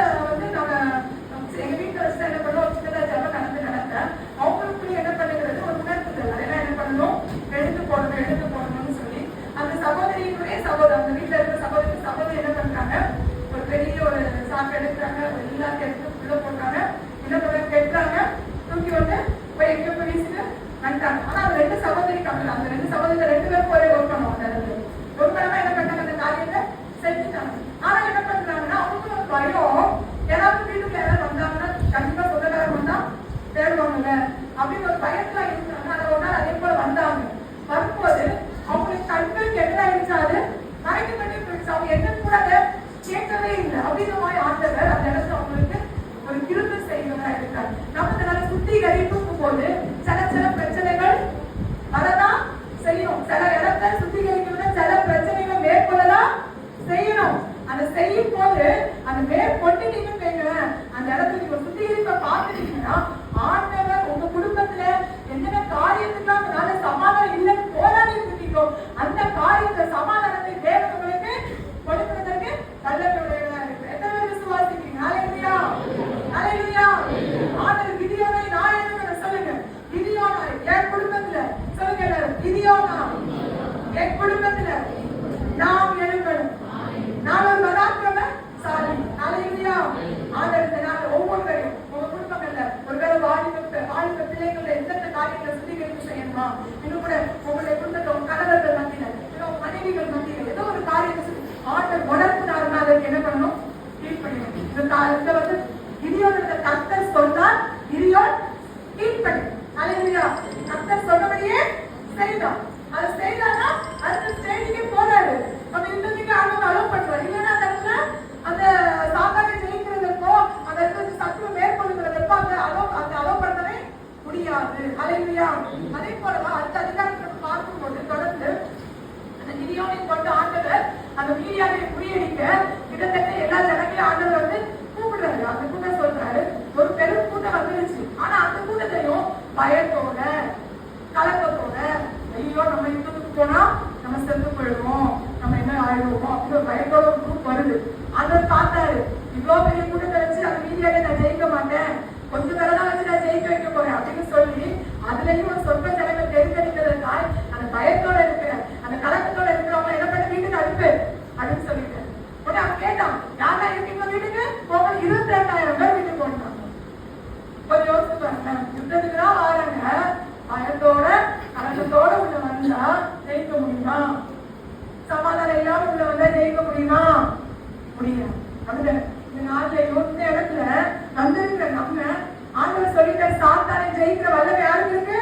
நம்ம எங்க வீட்டுல வச்சு என்ன பண்ணுவோம்? சின்னதா ஜபம் நடந்த அவங்களுக்குள்ள என்ன பண்ணுகிறது? ஒரு உணர்த்துதல். அதெல்லாம் என்ன பண்ணணும்? எடுத்து போடணும்னு சொல்லி அந்த சகோதரியினுடைய சகோதரர், அந்த வீட்டுல இருக்கிற சகோதரி என்ன பண்றாங்க? ஒரு பெரிய ஒரு சாக்கு எடுக்கிறாங்க. எல்லாத்தையும் எடுத்து உள்ள போட்டாங்க. என்ன பண்ண கெட்டுறாங்க. தூக்கி வந்து போய் எங்க போய் வீசிட்டு வந்துட்டாங்க. ஆனா அந்த 2 சகோதரி கம்மி. அந்த 2 சகோதரி 2 பேரும் போய் ஒர்க் பண்ணுவோம். அந்த இடத்துல ஒரு படமா என்ன பண்ணாங்க? அந்த காரியத்தை செஞ்சுட்டாங்க. ஆனா என்ன பண்றாங்கன்னா அவங்களுக்கு ஒரு பயம். யாராவது வீட்டுக்குள்ள யாராவது வந்தாங்கன்னா கண்டிப்பா சொந்தக்காரர் வந்தா தேடுவாங்கல்ல அப்படின்னு ஒரு பயத்துல இருந்தாங்க. அதை ஒரு நாள் அதே போல வந்தாங்க. வரும்போது அவங்களுக்கு கண்களுக்கு என்ன ஆயிடுச்சாரு? மறைக்க பண்ணி போயிடுச்சு. அவங்க என்ன கூட அதை கேட்கவே இல்லை. அப்படின்ற மாதிரி ஆண்டவர் அந்த இடத்துல அவங்களுக்கு ஒரு கிருபை செய்வதா இருக்காரு. நம்ம இதனால சுத்திகரிப்புக்கும் போது சில பிரச்சனைகள் வரதான் செய்யணும். சில இடத்தை சுத்திகரிக்கணும். சில பிரச்சனைகள் மேற்கொள்ளலாம் செய்யணும். அந்த செய்யும் போது அந்த மேற்கொண்டுட்டீங்கன்னு வைங்களேன், அந்த இடத்துல நீங்க சுத்திகரிப்பை பார்த்துட்டீங்கன்னா ஆண்டவர் உங்க குடும்பத்துல என்னென்ன காரியத்துக்குலாம் அதனால சமாதானம் இல்லைன்னு போராடி இருக்கீங்களோ அந்த காரியத்தை சமாதானத்தை தேவன் உங்களுக்கு கொடுக்கிறதற்கு நல்லவர்களா இருக்கு. எத்தனை பேர் விசுவாசிக்கிறீங்க? ஹல்லேலூயா. ஹல்லேலூயா. ஆண்டவர் கிதியோனை நான் என்ன சொல்லுங்க? கிதியோனா என் குடும்பத்துல சொல்லுங்க எல்லாரும். கிதியோனா என் குடும்பத்துல நாம் எழும்பணும். நான் ஒரு பராக்கிரமசாலி. ஹல்லேலூயா. ஆண்டவர் நான் ஒவ்வொருவரையும் உங்க குடும்பங்கள்ல ஒருவேளை வாலிப பிள்ளைகள எந்தெந்த காரியங்களை சுத்திகரிப்பு செய்யணுமா? இன்னும் கூட உங்களுடைய குடும்பத்தை உங்க கணவர்கள் மத்தியில உங்க மனைவிகள் மத்தியில ஏதோ ஒரு காரியத்தை ஆண்டவர் உணர்த்தினாருன்னா அதற்கு என்ன பண்ணணும்? கீழ்ப்படியணும். இந்த கிதியோனுடைய கர்த்தர் சொன்னார், கிதியோன் கீழ்ப்படியும். ஹல்லேலூயா. கர்த்தர் சொன்னபடியே செய்தான். அதை செய்தானா அடுத்த ஸ்டேஜுக்கே போறாரு. நம்ம யுத்தத்துக்கு ஆண்டவர் அலோவ் பண்றாரு. இல்லைன்னா அந்த இடத்துல அந்த சாத்தானை ஜெயிக்கிறதற்கோ அந்த இடத்துல சத்துரு மேற்கொள்ளுகிறதற்கோ அந்த அலோவ் பண்ணவே முடியாது. ஹல்லேலூயா. அதே போலதான் அடுத்த அதிகாரத்தை பார்க்கும்போது தொடர்ந்து அந்த கிதியோனை கொண்டு ஆண்டவர் அந்த மீதியானை முறியடிக்க கிட்டத்தட்ட எல்லா ஜனங்களையும் ஆண்டவர் வந்து கூப்பிடுறாரு. அந்த கூட்டம் சொல்றாரு, ஒரு பெரும் கூட்டம் வந்துருச்சு. ஆனா அந்த கூட்டத்தையும் பயத்தோட கலக்கத்தோட ஐயோ நம்ம யுத்தத்துக்கு போனா நம்ம செத்து போயிடுவோம், நம்ம என்ன ஆயிடுவோம் அப்படின்னு ஒரு பயத்தோட ஒரு குரூப் வருது. அதை பார்த்தாரு. இவ்வளவு பெரிய கூட்டத்தை வச்சு அந்த மீதியானை நான் ஜெயிக்க மாட்டேன், கொஞ்சம் பேரை தான் வச்சு நான் ஜெயிக்க வைக்க போறேன் அப்படின்னு சொல்லி அதுலயும் ஒரு சொற்ப ஜனங்கள் தெரிந்தெடுக்கிறதுக்காக அந்த பயத்தோட இருக்கிற அந்த கலக்கத்தோட இருக்கிறவங்க என்ன பண்ண வீட்டுக்கு அனுப்பு அப்படின்னு சொல்லிட்டு உடனே அவன் கேட்டான், யாரா இருக்கீங்க வீட்டுக்கு போக? 22,000 பேர் வீட்டுக்கு போனாங்க. கொஞ்சம் யோசிச்சு பாருங்க. யுத்தத்துக்கு தான் வாராங்க. பயத்தோட கலக்கத்தோட உள்ள வந்தா ஜெயிக்க முடியுமா? சமாதானம் இல்லாம உள்ள வந்தா ஜெயிக்க முடியுமா? முடியும். அந்த இந்த நாட்டுல இந்த இடத்துல வந்திருக்கிற நம்ம ஆண்டவர் சொல்லிட்ட சாத்தானை ஜெயிக்கிற வல்லமை யாருக்கு இருக்கு?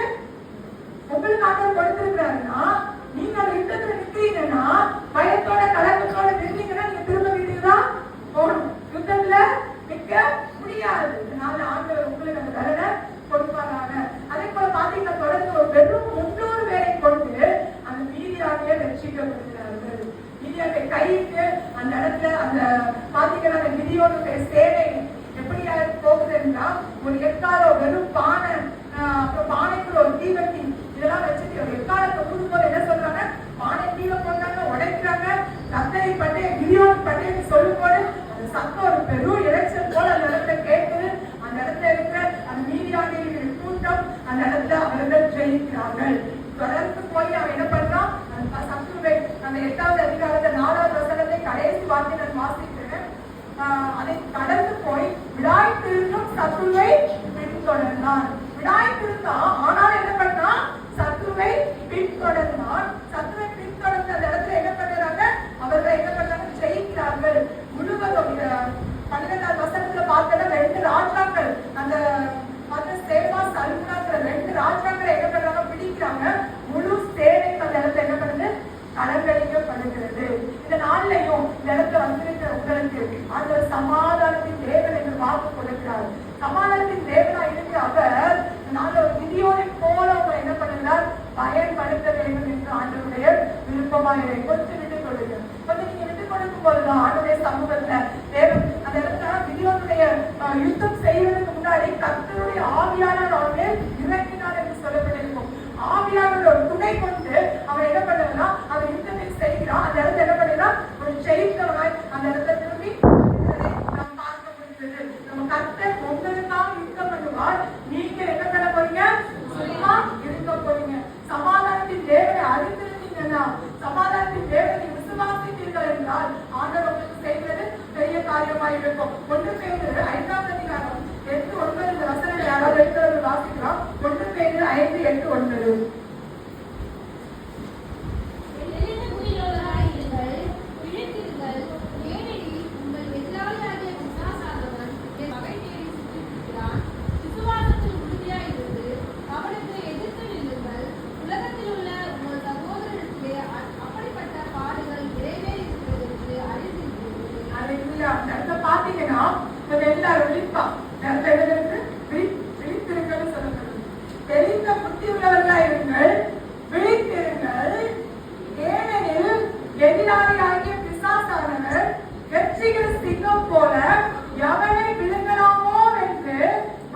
உங்களுக்கு ஆண்டவர் கொடுத்திருக்கிறாருன்னா நீங்க அந்த யுத்தத்துல நிக்கிறீங்கன்னா பயத்தோட கலக்கத்தோட நின்றீங்கன்னா நீங்க திரும்ப வீட்டுக்கு தான் போகணும். யுத்தத்துல நிக்க முடியாது. இதனால ஆண்டவர் உங்களுக்கு அந்த பலனை கொடுப்பாங்க. அதே போல பாத்தீங்கன்னா தொடர்ந்து ஒரு வெறும் 300 பேரை கொண்டு அந்த மீதியாகிய ரட்சிக்கப்படுகிறார்கள். மீதியாகிய கைக்கு அந்த இடத்துல அந்த பாத்தீங்கன்னா அந்த கிதியோனுடைய சேனை எப்படி போகுதுன்னா ஒரு எக்காலோ வெறும் பானை, அப்புறம் பானைக்குள்ள ஒரு தீவட்டி இதெல்லாம் வச்சுட்டு ஒரு எக்காலத்தை ஊதும் போது என்ன சொல்றாங்க? பானை கீழே போட்டாங்க, உடைக்கிறாங்க. கத்தரை பட்டே கிதியோன் பட்டேன்னு சொல்லும் போது அந்த சத்தம் ஒரு பெரும் இறைச்சல் போல அந்த இடத்துல கேட்குது. அந்த இடத்துல இருக்கிற அந்த மீதியாகிய கூட்டம் அந்த இடத்துல அவர்கள் ஜெயிக்கிறார்கள். தொடர்ந்து போய் அவன் என்ன பண்றான்? அந்த சத்துருவை அந்த 8வது அதிகாரத்தை 4வது வசனத்தை கடைசி வார்த்தை நான் வாசிக்கிறேன். அதை கடந்து போய் விடாய் திருந்தும் சத்துருவை பின்தொடர்ந்தான். விடாய் திருந்தான், ஆனால் என்ன பண்ணா? சத்துருவை பின்தொடர்ந்தான். சத்துருவை பின்தொடர்ந்த அந்த இடத்துல என்ன பண்றாங்க? அவர்கள் என்ன பண்றாங்க? ஜெயிக்கிறார்கள். முழுவதும் 12வது வசனத்துல பார்த்தா 2 ராஜாக்கள், அந்த சேவா சல்முனாங்கிற 2 ராஜாக்களை என்ன பண்றாங்க? பிடிக்கிறாங்க. முழு சேனை அந்த இடத்துல என்ன பண்ணுது? அலங்கரிக்கப்படுகிறது. இந்த நாள்லையும் இந்த இடத்துல வந்திருக்கிற உங்களுக்கு அந்த சமாதானத்தின் தேவன் என்று வாக்கு கொடுக்கிறார். சமாதானத்தின் தேவனா இருக்கிற அவர் நாங்கள் ஒரு விதியோரை போல உங்களை என்ன பண்ணுகிறார்? பயன்படுத்த வேண்டும் என்று ஆண்டவருடைய விருப்பமாக கொஞ்சம் விட்டுக் கொள்ளுங்க. கொஞ்சம் நீங்க விட்டுக் கொடுக்கும் போதுதான் ஆண்டவருடைய சமூகத்துல தேவன் அந்த இடத்துல விதியோருடைய யுத்தம் செய்வதற்கு முன்னாடி கர்த்தருடைய ஆவியானவரோடு இறங்கினார் என்று சொல்லப்பட்டிருக்கும். ஆவியானவரோட துணை கொண்டு அவன் என்ன பண்ணுறா? அவன் யுத்தத்தை செய்கிறான். அந்த இடத்துல என்ன பண்ணுறான்? ஒரு ஜெயித்தவனாய் அந்த இடத்துல திரும்பி நாம் பார்க்க முடிகிறது. நம்ம கர்த்தர் உங்களுக்காக யுத்தம் பண்ணுவார். நீங்க என்ன பண்ண போறீங்க? சும்மா இருக்க போறீங்க. சமாதானத்தின் தேவனை அறிந்திருந்தீங்கன்னா, சமாதானத்தின் தேவனை விசுவாசித்தீர்கள் என்றால் ஆண்டவர் உங்களுக்கு செய்வது பெரிய காரியமாக இருக்கும். 1 பேதுரு 5ஆம் அதிகாரம் 8-9 இந்த வசனங்களை யாராவது எடுத்து வாசிக்கலாம். 1 பேதுரு 5:8-9. பாத்தீங்கன்னா எல்லாரும் விழிப்பா விழித்திருங்கள் சொல்லப்படுது. தெரிந்த புத்தி உள்ளவர்களா இருங்கள், விழித்திருங்கள். ஏனெனில் எதிராளியாகிய பிசாசானவர் வெற்றிகிற சிங்கம் போல எவனை விழுங்கலாமோ என்று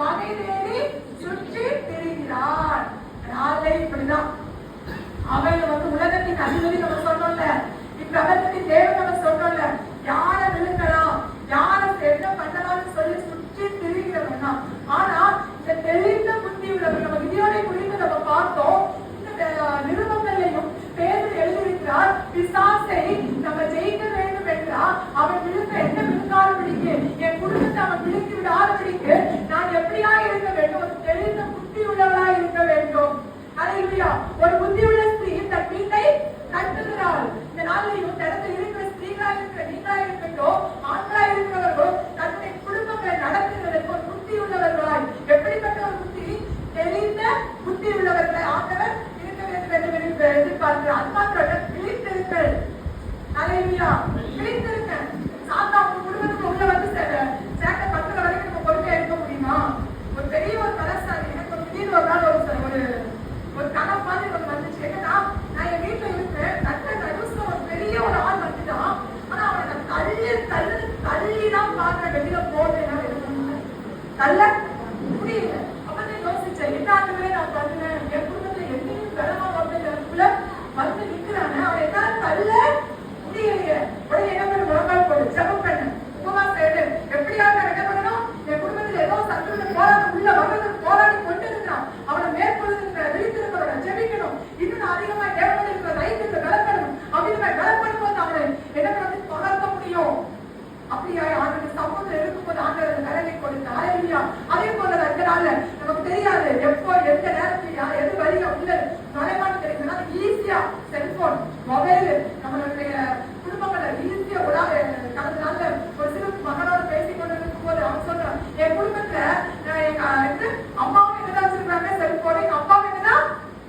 வகை தேடி சுற்றி திரிகிறார். நாளை இப்படிதான் அவன் உலகத்தின் அதிபதி நம்ம சொன்னோம்ல, இப்பிரபஞ்சத்தின் தேவன் நம்ம சொன்னோம்ல, யாரை விழுங்கலாம், யாரை என்ன பண்ணலாம்னு சொல்லி சுற்றி திரிகிறவனா. ஆனா இந்த தெளிந்த புத்தி உள்ளவர் நம்ம விதியோரை குறித்து நம்ம பார்த்தோம். இந்த நிருபங்களையும் பேதுரு எழுதியிருக்கிறார். பிசாசை நம்ம ஜெயிக்க வேண்டும் என்றால் அவன் விழுந்த என்ன விழுங்காதபடிக்கு, என் குடும்பத்தை அவன் விழுங்கி விடாதபடிக்கு நான் எப்படியா இருக்க வேண்டும்? ஒரு தெளிந்த புத்தி உள்ளவரா இருக்க வேண்டும். அல்லேலூயா. ஒரு புத்தியுள்ள ஸ்திரீ தன் வீட்டை கட்டுகிறாள். இந்த நாளில் இடத்தில் இருக்கிற ஸ்திரீகளா இருக்கிற நீங்களா இருக்கட்டும், ஆண்களா இருக்கிறவர்களோ தன்னுடைய குடும்பங்களை நடத்துவதற்கு ஒரு புத்தி உள்ளவர்களாய், எப்படிப்பட்ட ஒரு புத்தி? தெளிந்த புத்தி உள்ளவர்களை ஆண்டவர் இருக்க வேண்டும் என்று எதிர்பார்க்கிறார். அது மாத்திரம் விழித்திருங்கள். அல்லேலூயா. விழித்திருங்க. சாத்தா உங்க குடும்பத்துக்கு உள்ள வந்து சேட்டை பண்ற வரைக்கும் நம்ம பொறுமையா இருக்க முடியுமா? ஒரு பெரிய ஒரு பலசாலி எனக்கு ஒரு திடீர்னு ஒரு நாள் ஒரு கனவு மாதிரி ஒன்று வந்துச்சு. என்னன்னா, நான் என் வீட்டுல இருக்கிறேன், நடுவுல ஒரு பெரிய ஒரு ஆள் வந்துட்டான். ஆனா அவனை தள்ளிதான் பாக்குறேன். வெளியில போட்டேன், தள்ள முடியல. அப்பதான் யோசிச்சேன், என்ன ஆண்டுகளே நான் பண்ணுவேன், என் குடும்பத்துல எங்கேயும் கடமா வந்து வந்து நிக்கிறானே, அவன் என்னால தள்ள முடியலையே. உடனே என்ன பண்ண? முழங்கால் போடு, ஜெபம் பண்ணு, உபவாசம் எடு. எப்படியாவது என்ன பண்ணணும்? என் குடும்பத்துல ஏதோ சத்துருல போராடி உள்ள வர்றது போராடி கொண்டு இருக்கிறான். அவனை மேற்கொள்ளுங்க, விழித்திருக்கிறவரை ஜெபிக்கணும். இன்னும் அதிகமா தேவனுடைய இருக்கிற ரைத்துல பலப்படணும். அப்படின்னு பலப்படும் போது அவனை என்ன பண்ணி தொடர்க்க முடியும்? அப்படியா ஆண்டு சமூகத்தில் இருக்கும்போது ஆண்டவர் கரலை கொடுத்த அல்லேலூயா. அதே போல இந்த நாள்ல நமக்கு தெரியாது எப்போ எந்த நேரத்துல எது வழியா உள்ள நுழைவான்னு தெரியுதுன்னா ஈஸியா செல்போன் மொபைல் நம்மளுடைய குடும்பங்களை ஈஸியா கடந்த நாள்ல ஒரு சிறு மகனோட பேசிக்கொண்டு இருக்கும் போது அவன் சொல்றான், என் குடும்பத்துல எங்க அம்மாவும் என்னதான் வச்சிருக்காங்க செல்போன், எங்க அப்பாவும் என்னதான்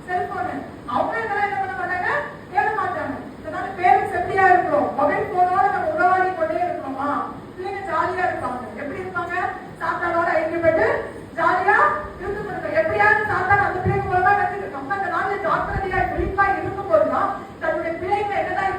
செல்போனு. அவங்க இதெல்லாம் என்ன பண்ண மாட்டாங்க? தேட மாட்டாங்க. இதனால பேரண்ட்ஸ் எப்படியா இருக்கிறோம்? மொபைல் போனோட நம்ம உறவாடி கொண்டே இருக்கிறோமா? பிள்ளைங்க ஜாலியா இருப்பாங்க. எப்படி இருப்பாங்க? சாத்தானோட ஐக்கியப்பட்டு ஜாலியா இருந்துருக்க. எப்படியாவது சாத்தான் அந்த பிள்ளைங்க மூலமா கத்துக்கிட்டு நம்ம அந்த நாள்ல ஜாக்கிரதையா விழிப்பா இருக்கும் போதுதான் தன்னுடைய பிள்ளைங்க என்னதான்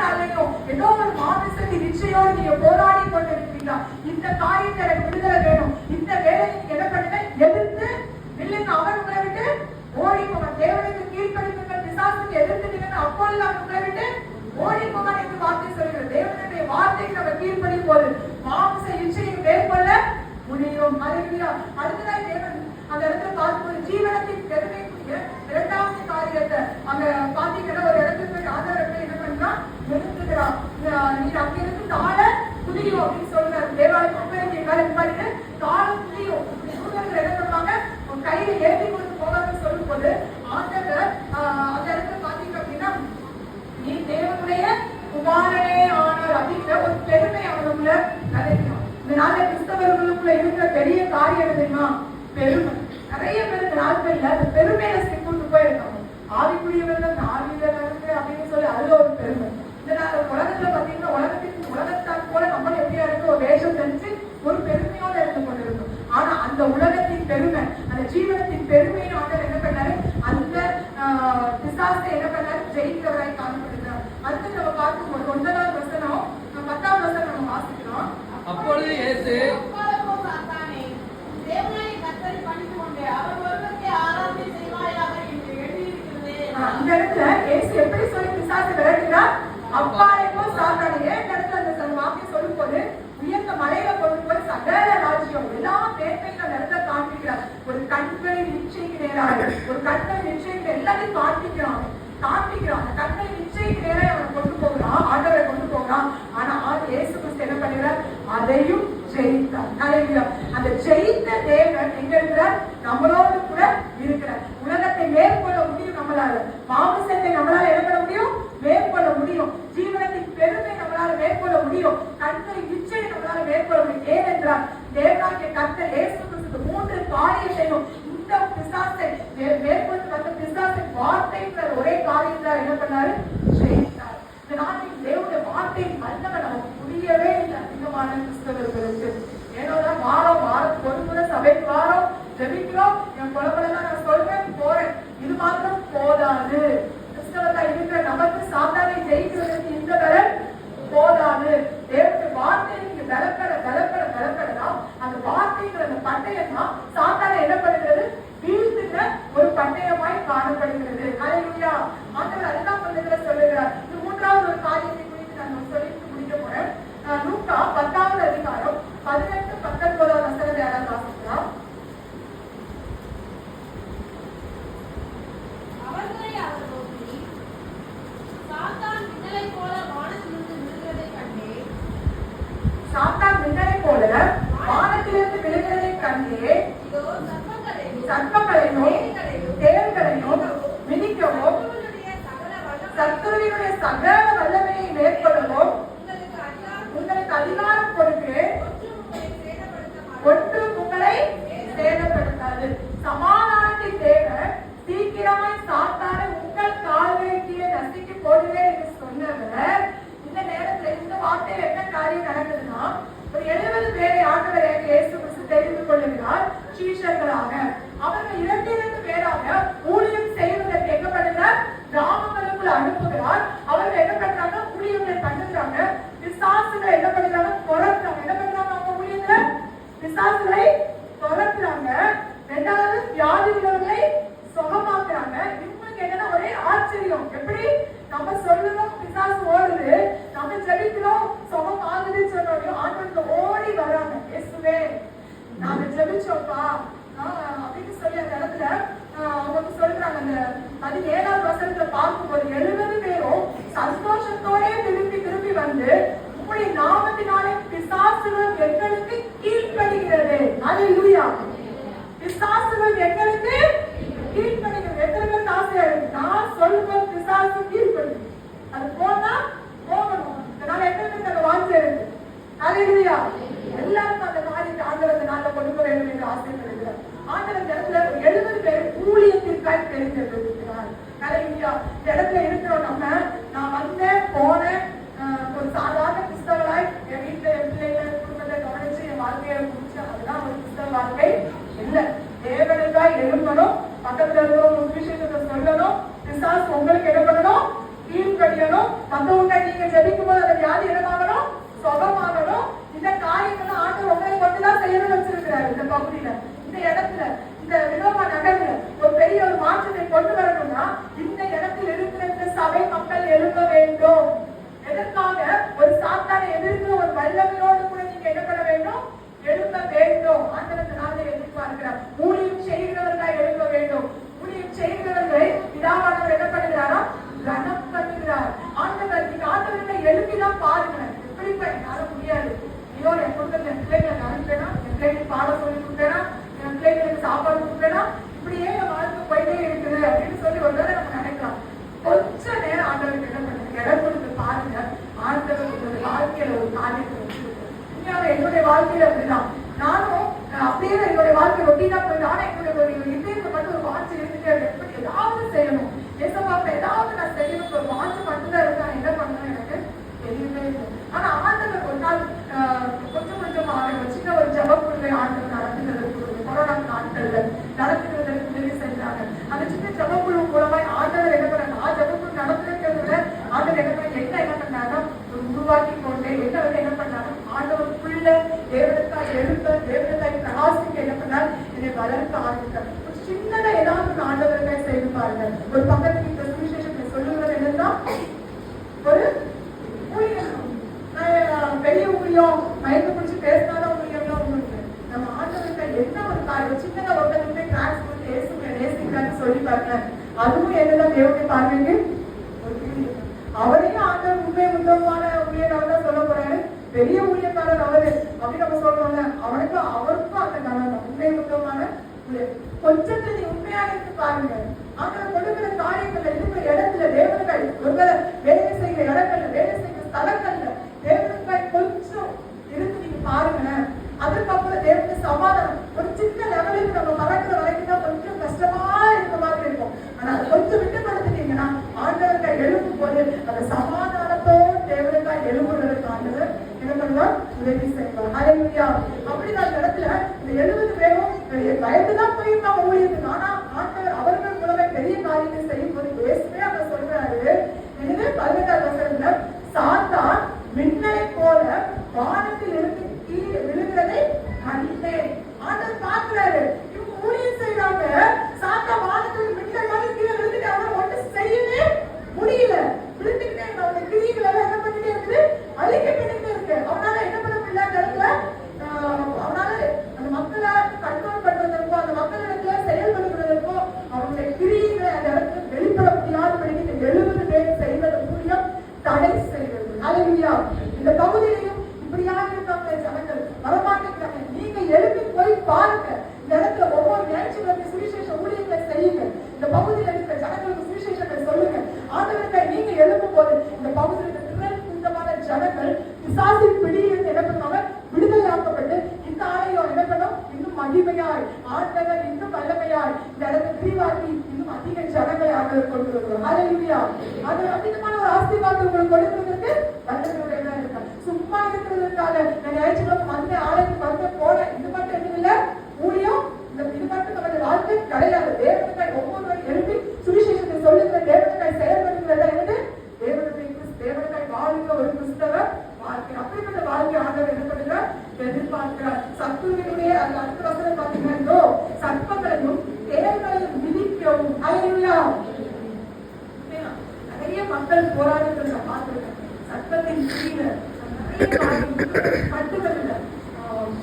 நாளையும் ஏதோ ஒரு மாமிசத்தின் இச்சையோடு நீங்க போராடி கொண்டு இருக்கிறீங்களா? இந்த காரியத்தை எனக்கு விடுதலை வேணும், இந்த வேலை நீங்க என்ன பண்ணுங்க, எதிர்த்து இல்லைங்க. அவர் உங்களை விட்டு ஓடி போங்க. தேவனுக்கு கீழ்ப்படிந்தவர்கள் பிசாசுக்கு எதிர்த்துட்டீங்கன்னு அப்பொழுது அவர் உங்களை விட்டு ஓடி போங்க என்று வார்த்தை சொல்கிறது. தேவனுடைய வார்த்தைக்கு நம்ம கீழ்ப்படியும் போது மாமிச இச்சையை மேற்கொள்ள முடியும். அடுத்ததான் தேவன் அந்த இடத்துல பார்க்கும்போது ஜீவனத்தின் பெருமைக்குரிய இரண்டாவது காரியத்தை அங்க பாத்தீங்கன்னா ஒரு இடத்துக்கு போய் ஆதாரத்தை என்ன பண்றா நிறுத்துகிறான். நீர் அங்கிருந்து தாழ புதியும் அப்படின்னு சொல்றாரு. தேவாலயத்துக்கு பாருங்க தாழ புதியும் சூழல்கள் என்ன பண்ணுவாங்க, உன் கையில ஏற்றி கொண்டு போகாதுன்னு சொல்லும் போது ஆண்டவர் அந்த இடத்துல பாத்தீங்க அப்படின்னா நீ தேவனுடைய குமாரனே ஆனார் அப்படிங்கிற ஒரு பெருமை அவனுக்குள்ள கதைக்கணும். இந்த நாளை கிறிஸ்தவர்களுக்குள்ள இருக்கிற பெரிய காரியம் தெரியுமா? பெருமை. நிறைய பேர் இந்த நாட்கள்ல அந்த பெருமையில சிக்கிட்டு போயிருக்காங்க. ஆவிக்குரியவர்கள் ஆவியிலிருந்து அப்படின்னு சொல்லி அதுல ஒரு பெருமை. இந்த உலகத்துல பாத்தீங்கன்னா உலகத்தான் போல நம்ம எப்படியா இருக்கு, ஒரு வேஷம் தெரிஞ்சு ஒரு பெருமையோட இருந்து கொண்டிருக்கும். ஆனா அந்த உலகத்தின் பெருமை, அந்த ஜீவனத்தின் பெருமையை ஆண்டவர் என்ன பண்ணாரு, அந்த பிசாசை என்ன பண்ணாரு, ஜெயிக்கிறவராய் காணப்படுகிறார். அடுத்து நம்ம பார்க்கும்போது 9வது வசனம் 10வது வசனம் நம்ம வாசிக்கிறோம். அப்பொழுது இயேசு இந்த இடத்துல இயேசு எப்படி சொல்லி பிசாசை விரட்டுகிறார்? அப்பாலைக்கோ சாத்தானையே. இந்த இடத்துல அந்த வார்த்தை சொல்லும் போது உயர்ந்த மலையில கொண்டு போய் சகல ராஜ்யம் எல்லா பேர்மையும் அந்த இடத்துல காண்பிக்கிறார். ஒரு கண்களின் நிச்சயிக்கு நேராக, ஒரு கண்களின் நிச்சயிக்கு எல்லாத்தையும் காண்பிக்கிறான். அந்த கண்களின் நிச்சயிக்கு நேராக அவனை கொண்டு போகிறான், ஆண்டவரை கொண்டு போகிறான். ஆனா இயேசு கிறிஸ்து என்ன பண்ணுகிறார்? அதையும் ஜெயித்தார். அந்த ஜெயித்த தேவன் எங்க இருக்கிறார்? நம்மளோடு கூட இருக்கிறார். உலகத்தை மேற்கொள்ள முடியும் நம்மளால, மாமிசத்தை நம்மளால என்ன பண்ண முடியும்? மேற்கொள்ள முடியும். ஜீவனத்தின் பெருமை நம்மளால மேற்கொள்ள முடியும். கண்களின் நிச்சயை நம்மளால மேற்கொள்ள முடியும். ஏனென்றால் தேவனாகிய கர்த்தர் இயேசு கிறிஸ்து 3 காரியத்தையும் இந்த பிசாசை மேற்கொண்டு வந்த பிசாசை வார்த்தைங்கிற ஒரே காரியத்தால் என்ன பண்ணாரு? ஜெயித்தார். இந்த நாட்டில் தேவனுடைய வார்த்தையின் வல்லமை நமக்கு புரியவே இல்லை அதிகமான கிறிஸ்தவர்களுக்கு. ஏனோதான் வாரத்துக்கு ஒரு முறை சபைக்கு வாரம் ஜெபிக்கிறோம், என் குழந்தைதான் நான் சொல்றேன் போறேன், இது மாத்திரம் போதாது. கிறிஸ்தவத்தா இருக்கிற நமக்கு சாத்தானை ஜெயிக்கிறதுக்கு இந்த பலன் போதாது. தேவனுடைய வார்த்தையை நீங்க பலப்படலாம். அந்த வார்த்தைங்கிற அந்த பட்டயம் தான் சாத்தானை என்ன பண்ணுகிறது? வீழ்த்துகிற ஒரு பட்டயமாய் காணப்படுகிறது. ஹல்லேலூயா. ஆண்டவர் அதுதான் சொல்லுகிறார். இந்த 3வது ஒரு காரியத்தை குறித்து நான் சொல்லிட்டு முடிக்க போறேன். லூக்கா 10வது அதிகாரம் 18, 19 வசனத்தை யாராவது வாசிக்கலாம். சாத்தான் மின்னலை போல வானத்திலிருந்து விழுகிறதை கண்டே சர்ப்பங்களையும் தேள்களையும் மிதிக்கவும் சத்துருவினுடைய சகல வல்லமையை மேற்கொள்ளவும் உங்களுக்கு அதிகாரம் கொடுக்கிறேன், ஒன்றும் உங்களை சேதப்படுத்தாது. சமாதானத்தின் தேவன் சீக்கிரமாய் சாத்தானை உங்கள் கால்களின் கீழே நசுக்கி போடுவேன் என்று சொன்னவர் இந்த நேரத்துல இந்த வார்த்தையில என்ன காரியம் நடக்குதுன்னா, ஒரு 70 பேரை ஆண்டவர் இயேசு கிறிஸ்து தெரிந்து கொள்ளுகிறார் சீஷர்களாக. அவர்கள் 2 பேராக ஊழியம் செய்வதற்கு எங்க பண்ணுகிறார்? கிராமங்களுக்குள்ள அனுப்புகிறார். அவர்கள் என்ன பண்றாங்க? ஊழியங்களை பண்ணுகிறாங்க. பிசாசுகளை என்ன பண்ணுறாங்க? துரத்துறாங்க. என்ன பண்றாங்க? அவங்க ஊழியத்துல பிசாசுகளை துரத்துறாங்க. 2வது வியாதி உள்ளவர்களை சுகமாக்குறாங்க. இவங்களுக்கு என்னன்னா ஒரே ஆச்சரியம். எப்படி நம்ம சொல்லணும் பிசாசு ஓடுது, நம்ம ஜெபிக்கிறோம் சுகம் ஆகுதுன்னு சொன்னோம், ஆண்டவருக்கு ஓடி வராங்க. இயேசுவே நாங்க ஜெபிச்சோம்ப்பா அப்படின்னு சொல்லி அந்த இடத்துல அவங்க சொல்றாங்க. அந்த 17வது வசனத்துல பார்க்கும்போது 70 பேரும் சந்தோஷத்தோட திரும்பி வந்து உங்களுடைய நாமத்தினாலே பிசாசுகள் எங்களுக்கு கீழ்ப்படுகிறது. ஹல்லேலூயா. பிசாசுகள் எங்களுக்கு கீழ்ப்படுகிறது. எத்தனை பேருக்கு ஆசையா இருக்கு? நான் சொல்லும்போது பிசாசு கீழ்ப்படுது, அது போனா போகணும். இதனால எத்தனை பேருக்கு அந்த வாஞ்சை இருக்கு? ஹல்லேலூயா. எல்லாருக்கும் அந்த காரியத்தை ஆண்டவர் அந்த நாளில் கொடுக்க வேண்டும் என்று ஆசைப்படுகிறார். ஆண்டவர் இந்த இடத்துல 70 பேர் ஊழியத்திற்காக தெரிந்திருக்கிறார். ஹல்லேலூயா. இந்த இடத்துல இருக்கிறோம் நம்ம. நான் வந்தேன் போனேன் ஒரு சாதாரண கிறிஸ்தவராய் என் வீட்டுல என் பிள்ளைகளை குடும்பத்தை கவனிச்சு என் வாழ்க்கையை முடிச்சேன், அதுதான் ஒரு கிறிஸ்தவ வாழ்க்கை இல்லை. தேவனுக்காய் எழும்பணும், பக்கத்துல இருக்கிற ஒரு விஷயத்தை சொல்லணும். பிசாசு உங்களுக்கு என்ன பண்ணணும்? கீழ்படியணும். மத்தவங்க நீங்க ஜெபிக்கும் போது அந்த வியாதி என்னமாகணும்? சுகமாகணும். இந்த காரியங்கள்லாம் ஆண்டவர் உங்களை மட்டும்தான் செய்யணும்னு வச்சிருக்கிறாரு. இந்த பகுதியில, இந்த இடத்துல, இந்த வினோபா நகர்ல ஒரு பெரிய ஒரு மாற்றத்தை கொண்டு வரணும்னா இந்த இடத்தில் இருக்கிற இந்த சபை மக்கள் எழுத வேண்டும். எதற்காக? ஒரு சாத்தானை எதிர்க்கிற ஒரு வல்லமையோடு கூட நீங்க என்ன பண்ண வேண்டும்? எழுத வேண்டும். ஆண்டவர் நாளை எதிர்பார்க்கிறார். ஊழியம் செய்கிறவர்களாய் எழுத வேண்டும். ஊழியம் செய்கிறவர்களை பிதாவானவர் என்ன பண்ணுகிறாரா? கனம் பண்ணுகிறார். ஆண்டவர் நீங்க ஆண்டவர்களை எழுப்பிதான் பாருங்க. எப்படி பண்ணால முடியாது. ஐயோ, என் குடும்பத்துல என் பிள்ளைகளை அனுப்பினா, என் பிள்ளைகளுக்கு பாடம் சொல்லி கொடுப்பேனா, என் பிள்ளைகளுக்கு சாப்பாடு கொடுப்பேனா, இப்படியே என் வாழ்க்கை போயிட்டே இருக்குது அப்படின்னு சொல்லி ஒரு வேளை நம்ம நினைக்கலாம். கொஞ்ச நேரம் ஆண்டவருக்கு என்ன பண்ணுங்க, இடம் கொடுத்து பாருங்க. ஆண்டவர் உங்களுடைய வாழ்க்கையில ஒரு காரியத்தை வச்சிருக்கேன். என்னுடைய வாழ்க்கையில அப்படிதான். நானும் அப்படியே என்னுடைய வாழ்க்கை ரொட்டீனா போயிட்டு, ஆனா என்னுடைய ஒரு இதயத்தை மட்டும் ஒரு வாட்சி இருந்துட்டே எப்படி ஏதாவது செய்யணும், ஏசப்பாப்ப ஏதாவது நான் செய்யணும், ஒரு வாட்சி மட்டும்தான் இருக்கா. என்ன பண்ணணும் எனக்கு தெரியவே இல்லை. ஆனா ஆண்டவர் ஒரு நாள் கொஞ்சம் சின்ன ஒரு ஜபக்குழுவை ஆண்டவர் நடத்துகிறதுக்கு, கொரோனா நாட்கள்ல நடத்துகிறதற்கு உதவி செஞ்சாங்க. அந்த சின்ன ஜபக்குழு மூலமாய் ஆண்டவர் என்ன பண்ண, ஜபக்குழு நடத்துறதுல ஆண்டவர் என்ன பண்ண, என்ன பண்ணாங்க, ஒரு உருவாக்கி கொண்டே என்ன பண்ணாங்க, ஆண்டவருக்குள்ள தேவனுக்காய் எழுத்த, தேவனுக்காய் பிரகாசிக்க என்ன பண்ணார், என்னை வளர்க்க ஆரம்பித்தார். ஒரு சின்னதா ஏதாவது ஆண்டவருக்காய் செய்து பாருங்க. ஒரு பக்கத்துக்கு இந்த சுவிசேஷத்தை சொல்லுகிறது என்னன்னா, ஒரு ஊழியம், பெரிய ஊழியம், மயக்க பிடிச்சி பேசினாத ஊழியம்லாம் உங்களுக்கு நம்ம ஆண்டவருக்காய் என்ன ஒரு காரியம், சின்னதா ஒருத்தருக்கு கிளாஸ் கொடுத்து நேசிக்கிறான்னு சொல்லி பாருங்க. அதுவும் என்னதான் தேவனுடைய பார்வைக்கு ஒரு ஊழியம். அவரையும் ஆண்டவர் உண்மை உத்தமமான ஊழியர் தான் சொல்ல போறாரு. பெரிய ஊழியக்காரர் அவரு அப்படின்னு நம்ம சொல்றோம்ல, அவருக்கும் அந்த கணவன் உண்மை உத்தமமான ஊழியர். கொஞ்சத்தை நீ உண்மையா இருந்து பாருங்க. ஆண்டவர் கொடுக்கிற காரியங்கள்ல, இருக்கிற இடத்துல தேவனுக்காய் ஒருவேளை வேலை செய்கிற இடங்கள்ல, வேலை செய்கிற ஸ்தலங்கள்ல தேவனுக்காய் கொஞ்சம் இருந்து நீங்க பாருங்க. அதுக்கப்புறம் தேவனுக்கு சமாதானம் ஒரு சின்ன லெவலுக்கு நம்ம பறக்கிற வரைக்கும் தான் கொஞ்சம் கஷ்டமா இருக்க மாதிரி இருக்கும். ஆனா அதை கொஞ்சம் விட்டு படுத்துட்டீங்கன்னா ஆண்டவருக்காய் எழுப்பும் போது அந்த சமாதானத்தோடு தேவனுக்காய் எழுப்புறதுக்கு ஆண்டவர் என்ன பண்ணுவார், உதவி செய்வார். ஹல்லேலூயா. அப்படிதான் இடத்துல இந்த 70 பேரும் பயந்துதான் போயிருந்தாங்க ஊழியத்துக்கு. ஆனா ஆண்டவர் அவர்கள் மூலமே பெரிய காரியத்தை செய்யும் போது பேசவே அவர் சொல்றாரு. எனவே 18ஆம் வசனத்துல, சாத்தான் மின்னலை போல வானத்தில் இருந்து கீழே விழுகிறதை கண்டேன். ஆண்டவர் பார்க்கிறாரு, இவங்க ஊழியம் செய்யறாங்க, சாத்தான் வானத்தில் மின்னல் மாதிரி கீழே விழுந்துட்டு அவரை ஒன்று செய்யவே முடியல. விழுந்துக்கிட்டே அவருடைய கிரியைகள் எல்லாம் என்ன பண்ணிட்டே இருக்குது, அழிக்கப்பட்டு இருக்கு. அவனால என்ன பண்ண முடியல, அந்த இடத்துல அவனால அந்த மக்களை கண்ட்ரோல் பண்றதற்கோ, அந்த மக்களிடத்துல செயல்படுவதற்கோ, அவருடைய கிரியைகளை அந்த இடத்துல வெளிப்பட முடியாதபடிக்கு இந்த 70 பேர் செய்வது மூலியம் தடை செய்வது. ஹல்லேலூயா. இந்த பகுதியிலையும் இப்படியாக இருக்காங்க ஜனங்கள், வரமாட்டேங்கிறாங்க. நீங்க எழுப்பி போய் பாருங்க. இந்த இடத்துல ஒவ்வொரு ஞாயிற்றுக்கிழமை சுவிசேஷ ஊழியர்களை செய்யுங்க. இந்த பகுதியில் இருக்கிற ஜனங்களுக்கு சுவிசேஷத்தை சொல்லுங்க. ஆண்டவருக்காய் நீங்க எழுப்பும் போது இந்த பகுதியில் திரள்கூட்டமான ஜனங்கள் பிசாசின் பிடியிலிருந்து என்ன பண்ணுவாங்க, விடுதலையாக்கப்பட்டு இந்த ஆலயம் என்ன பண்ணும், இன்னும் மகிமையாய், ஆண்டவர் இன்னும் வல்லமையாய் இந்த இடத்தை விரிவாக்கி இன்னும் அதிக ஜனங்களை ஆண்டவர் கொண்டு வருவார். ஹல்லேலூயா. அது அதிகமான ஒரு ஆசீர்வாதம் உங்களுக்கு கொடுக்கிறதுக்கு வல்லமையுடையதா இருக்காங்க. சும்மா இருக்கிறதுக்காக நான் ஞாயிற்றுக்கிழமை வந்து ஆலயத்துக்கு வந்து போனேன், இது மட்டும் எதுவும் இல்ல ஊழியம், இது மட்டும் நம்மளுடைய வாழ்க்கை கிடையாது. தேவனுக்காய் ஒவ்வொருவரும் எழுப்பி சுவிசேஷத்தை சொல்லுகிற, தேவனுக்காய் செயல்படுகிறதா என்னது, தேவனுக்காய் வாழ்க்கை ஒரு கிறிஸ்தவ வாழ்க்கை. அப்படிப்பட்ட வாழ்க்கை ஆண்டவர் என்ன பண்ணுகிறார், எதிர்பார்க்கிறார். சத்துருவினுடைய அந்த அடுத்த வசனம் பார்த்தீங்கன்னா, சர்ப்பங்களையும் தேவர்களையும் மிதிக்கவும். ஹல்லேலூயா. நிறைய மக்கள் போராட்டத்தில் நான் பார்த்திருக்கேன். சர்ப்பத்தின் கீழே கட்டுகளில்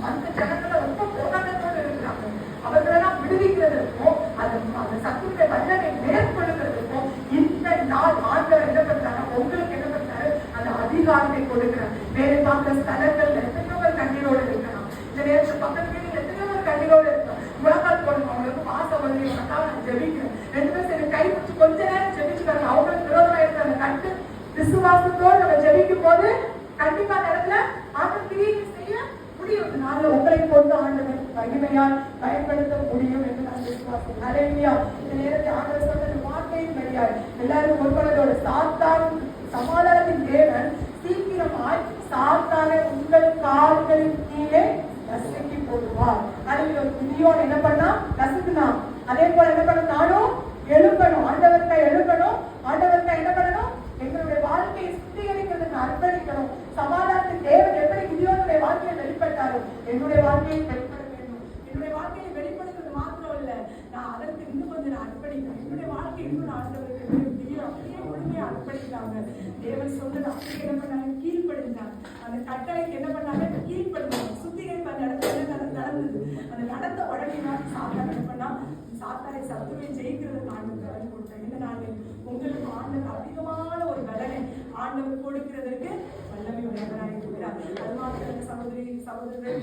அந்த ஜனங்களை ரொம்ப போராட்டத்தோடு இருக்கிறாங்க. அவர்களெல்லாம் விடுவிக்கிறதுக்கும் அந்த சத்துருடைய வல்லமை மேற்கொள்ளுகிறதுக்கும் இந்த நாள் ஆண்டவர் என்ன பண்றாங்க, உங்களுக்கு என்ன பண்றாரு, அந்த அதிகாரத்தை கொடுக்கிறார். வேலை பார்க்கிற ஸ்தலங்கள்ல எத்தனையோ பேர் கண்ணீரோடு இருக்கலாம். இந்த நேரத்தில் பக்கத்து வீடு எத்தனையோ பேர் கண்ணீரோடு இருக்கலாம். முழங்கால் போடணும், அவங்களுக்கு மாசம் வந்து நான் ஜெபிக்கிறேன். 2 பேர் சரி கை பிடிச்சி கொஞ்ச நேரம் ஜெபிச்சுக்காங்க. அவங்களுக்கு விரோதமா இருக்கிற அந்த கண்டு விசுவாசத்தோடு நம்ம ஜெபிக்கும் போது கண்டிப்பா அந்த இடத்துல ஆண்டவர் கிரியை செய்ய முடியும். நாங்கள் உங்களை கொண்டு ஆண்டவர் மகிமையால் பயன்படுத்த முடியும் என்று நான் விசுவாசம். ஹல்லேலூயா. இந்த நேரத்தில் ஆண்டவர் சொன்ன வார்த்தையின் வழியாய் எல்லாரும் ஒருவரோட சாத்தான் சமாதானத்தின் தேவன் சீக்கிரமாய் சாத்தானை உங்கள் கால்களின் கீழே நசுக்கி போடுவார். அதில் கிதியோன் என்ன பண்ணா, நசுக்குனான். அதே போல என்ன பண்ண, நானும் எழுப்பணும், ஆண்டவர்கிட்ட எழுப்பணும். ஆண்டவர்கிட்ட என்ன பண்ணணும், அர்ப்பணிக்கணும். சமாதானத்தின் தேவன் எப்படி கிதியோனுடைய வாழ்க்கையை வெளிப்பட்டாரோ என்னுடைய வாழ்க்கையை வெளிப்பட வேண்டும். என்னுடைய வாழ்க்கையை வெளிப்படுத்துறது மாத்திரம் இல்ல, நான் அதற்கு இன்னும் கொஞ்சம் அர்ப்பணிக்கிறேன். என்னுடைய வாழ்க்கை இன்னும் ஆண்டவருக்கு அப்படியே முழுமையா அர்ப்பணித்தாங்க. தேவன் சொன்னது அப்படியே என்ன பண்ணாங்க, கீழ்ப்படிந்தாங்க. அந்த கட்டளைக்கு என்ன பண்ணாங்க, கீழ்ப்படிந்தாங்க. சுத்திகரிப்பு அந்த இடத்துல நடந்தது. அந்த நடந்த உடனே சாத்தான் என்ன பண்ணா, சாத்தானை சத்துருவை ஜெயிக்கிறதுக்கு ஆண்டவர் பலன் கொடுத்தார். இந்த நாளில் உங்களுக்கு ஆண்டவர் அதிகமான ஒரு பலனை ஆண்டவர் கொடுக்கிறதற்கு வல்லமை உடையவராக இருக்கிறார். அது மாத்திரம் சகோதரர்கள்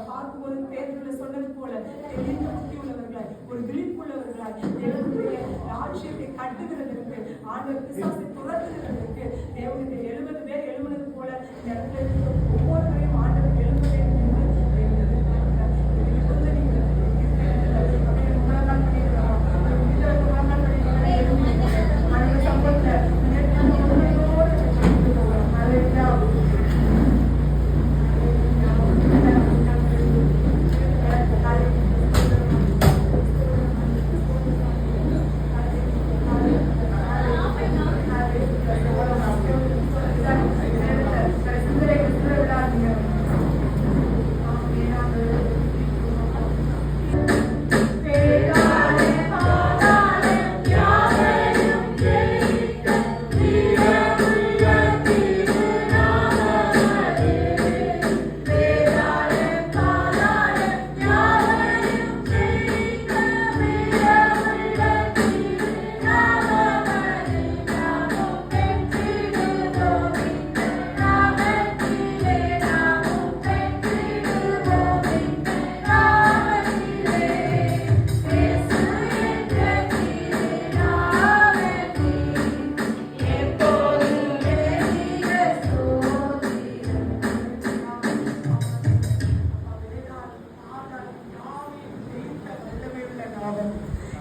பார்க்கும்போது பேதுருல சொன்னது போல தெளிந்த புத்தி உள்ளவர்களாய், ஒரு விழிப்புள்ளவர்களாய், தேவனுடைய ராஜ்யத்தை கட்டுகிறதற்கு, ஆண்டவர் பிசாசை துரத்துகிறதற்கு தேவனுடைய 70 பேர் எழுதுனது போல இந்த இடத்துல இருக்கிற ஒவ்வொருவரையும் ஆண்டவர் எழுத வேண்டும்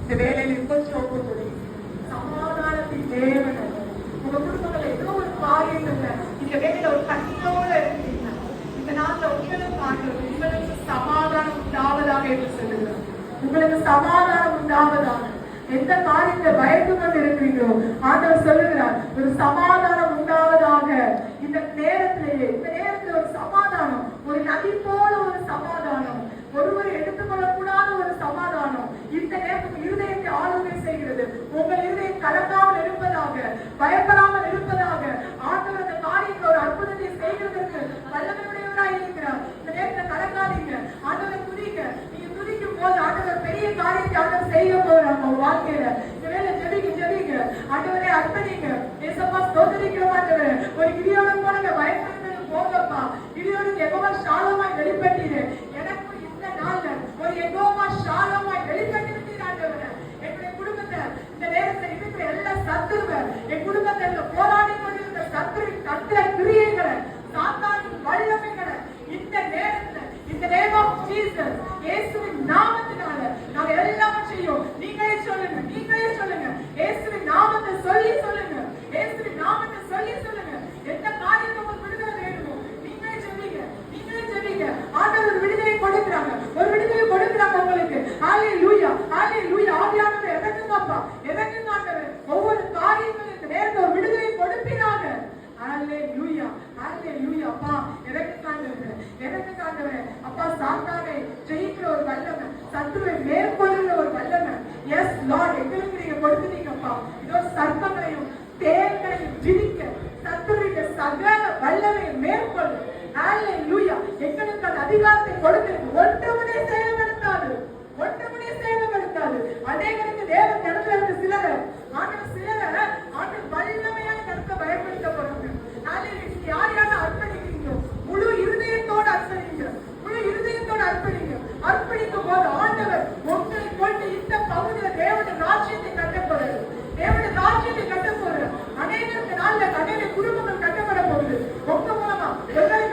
இந்த வேலையில் சமாதானத்தின் தேவன் உங்க குடும்பங்கள் ஏதோ ஒரு காரியங்கள்ல இந்த வேலையில ஒரு கண்ணோட இருக்கீங்க. இந்த நாள்ல உங்களுக்கு சமாதானம் உண்டாவதாக என்று சொல்லுகிறார். உங்களுக்கு சமாதானம் உண்டாவதாக. எந்த காரியத்தை பயந்து கொண்டு இருக்கிறீங்களோ ஆண்டவர் சொல்லுகிறார், ஒரு சமாதானம் உண்டாவதாக. இந்த நேரத்துல ஒரு சமாதானம், ஒரு நதி போல ஒரு சமாதானம், ஒருவரை எடுத்துக்கொள்ளக்கூடாத ஒரு சமாதானம் இந்த நேரத்துக்கு இருதயத்தை ஆளுகை செய்கிறது. உங்கள் இருதயம் கலங்காமல் இருப்பதாக, பயப்படாமல் இருப்பதாக. ஆண்டவர் அந்த காரியத்தில் ஒரு அற்புதத்தை செய்கிறதற்கு வல்லமையுடையவராக இருக்கிறார். இந்த நேரத்தில் கலங்காதீங்க, ஆண்டவரை துதிங்க. நீங்க துதிக்கும் போது ஆண்டவர் பெரிய காரியத்தை ஆண்டவர் செய்ய போறாங்க உங்க வாழ்க்கையில. இந்த வேலை ஜெபிங்க. ஆண்டவரை அர்ப்பணிங்க. ஏசப்பா ஸ்தோத்திரிக்கிறோம் ஆண்டவரே. ஒரு கிதியோன் போல பயப்படுறது போகப்பா. கிதியோனுக்கு யெகோவா ஷாலோமாய் வெளிப்பட்டீரு. எனக்கு இந்த நாள்ல ஒரு யெகோவா ஷாலோமாய் வெளிப்பட்டிருக்கிறீர் ஆண்டவரே. என்னுடைய குடும்பத்தை இந்த நேரத்தில் இருக்கிற எல்லா சத்துருவை, என் குடும்பத்தில் போராடி கொண்டிருந்த சத்துருவின் தந்திர கிரியைகளை, சாத்தானின் வல்லமைகளை இந்த நேரத்துல இந்த நேம் ஆஃப் ஜீசஸ் இயேசுவின் நாமத்தினால நாங்க எல்லாவற்றையும் நீங்களே சொல்லுங்க. இயேசுவின் நாமத்தை சொல்லி சொல்லுங்க. இயேசுவின் நாமத்தை சொல்லி சொல்லுங்க. எந்த காரியத்தை உங்களுக்கு விடுதலை வேணுமோ நீங்களே ஜெபிங்க. ஆண்டவர் ஒரு விடுதலை கொடுக்குறாங்க, உங்களுக்கு. ஹalleluya. ஆவியானவர் இறங்குங்க ஆண்டவர். ஒவ்வொரு காரியங்களும் இந்த நேரத்துல ஒரு விடுதலை கொடுப்பீராக. ஹalleluya. அப்பா இறங்குங்க ஆண்டவரே. அப்பா சாத்தானை ஜெயிக்கிற ஒரு வல்லமை, சத்துருவை மேற்கொள்ளுகிற ஒரு வல்லமை. எஸ் லார்ட், எங்களுக்கு நீங்க கொடுத்துட்டீங்கப்பா. இதோ சர்ப்பங்களையும் தேள்களையும் விதிக்க சத்துருவின் சகல வல்லமையை மேற்கொள்ளு. ஹalleluya. எங்களுக்கு அந்த அதிகாரத்தை கொடுத்திருக்கு. ஒன்றுமே சேதப்படுத்தாது. அநேகருக்கு தேவன் நடத்துல இருக்க சிலரை ஆண்டவர் வல்லமையான கருத்தை பயன்படுத்த போறாங்க. யார் அர்ப்பணிக்கிறீங்க, முழு இருதயத்தோடு அர்ப்பணிக்கும் போது ஆண்டவர் உங்களை கொண்டு இந்த பகுதியில தேவனுடைய ராஜ்யத்தை கட்ட போறாரு. அநேகருக்கு நாள்ல அநேக குடும்பங்கள் கட்டப்பட போகுது உங்க மூலமா.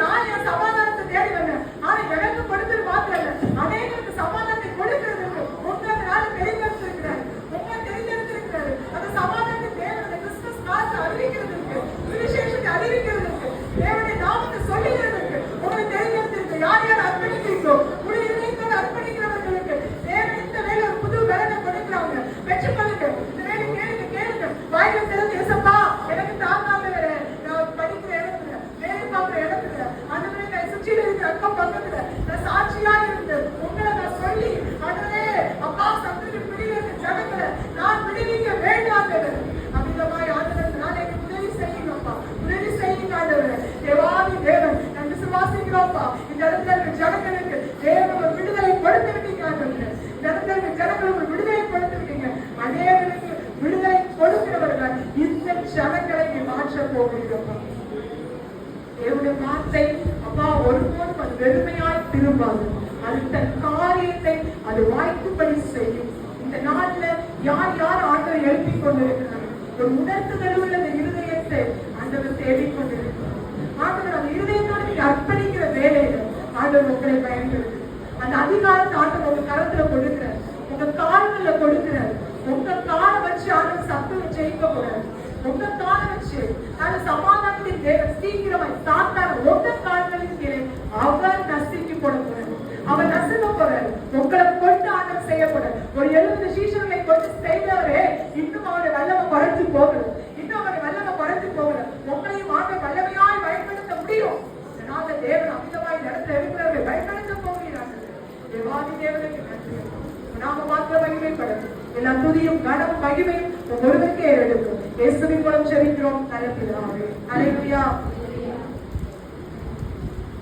நான் என் சமாதானத்தை தேடி வந்தேன். ஆனா எனக்கு கொடுத்தது மாத்திரம் அநேகருக்கு சமாதானத்தை கொடுக்கிறதுக்கு உங்களுக்கு நாள் தெரிந்தெடுத்திருக்கிறாரு. அந்த சமாதானத்தை தேவனுடைய கிறிஸ்துமஸ் காலத்தை அறிவிக்கிறதுக்கு போகிறீரப்பா. தேவனுடைய வார்த்தை அப்பா ஒருபோதும் அது வெறுமையாய் திரும்பாது. அது தன் காரியத்தை அது வாய்க்கும்படி செய்யும். இந்த நாள்ல யார் யார் ஆண்டவர் எழுப்பிக் கொண்டிருக்கிறார், ஒரு உணர்த்துதல் உள்ள அந்த இருதயத்தை ஆண்டவர் தேடிக் கொண்டிருக்கிறார். ஆண்டவர் அந்த இருதயத்தோடு நீங்க அர்ப்பணிக்கிற வேலையில ஆண்டவர் உங்களை பயன்படுத்து. அந்த அதிகாரத்தை ஆண்டவர் உங்க கரத்துல கொடுக்கிறார், உங்க கால்கள்ல கொடுக்கிறார். உங்க காலை வச்சு ஆண்டவர் சத்துவ ஜெயிக்க கூடாது. உங்க காலை வச்சு அந்த சமாதானத்தின் தேவன் சீக்கிரமாய் சாத்தான உங்க கால்களின் கீழே அவர் நசுக்கி போட போறார், அவர் நசுக்க போறார். உங்களை கொண்டு ஆண்டவர் செய்ய போறார். ஒரு 70 சீஷர்களை கொண்டு செய்தவரே இன்னும் அவருடைய வல்லமை குறைஞ்சு போகல, இன்னும் அவருடைய வல்லமை குறைஞ்சு போகல. உங்களையும் ஆண்டவர் வல்லமையாய் பயன்படுத்த முடியும். அதனால தேவன் அமிதமாய் நடத்த இருக்கிறவர்களை பயன்படுத்த போகிறார்கள். தேவாதி தேவனுக்கு நன்றி. நாம மாத்திர மகிமைப்படும் எல்லா துதியும் கனமும் மகிமையும் ஒருவருக்கே எடுக்கும். இயேசுவின் மூலம் ஜெபிக்கிறோம் நல்ல பிதாவே. அல்லேலூயா.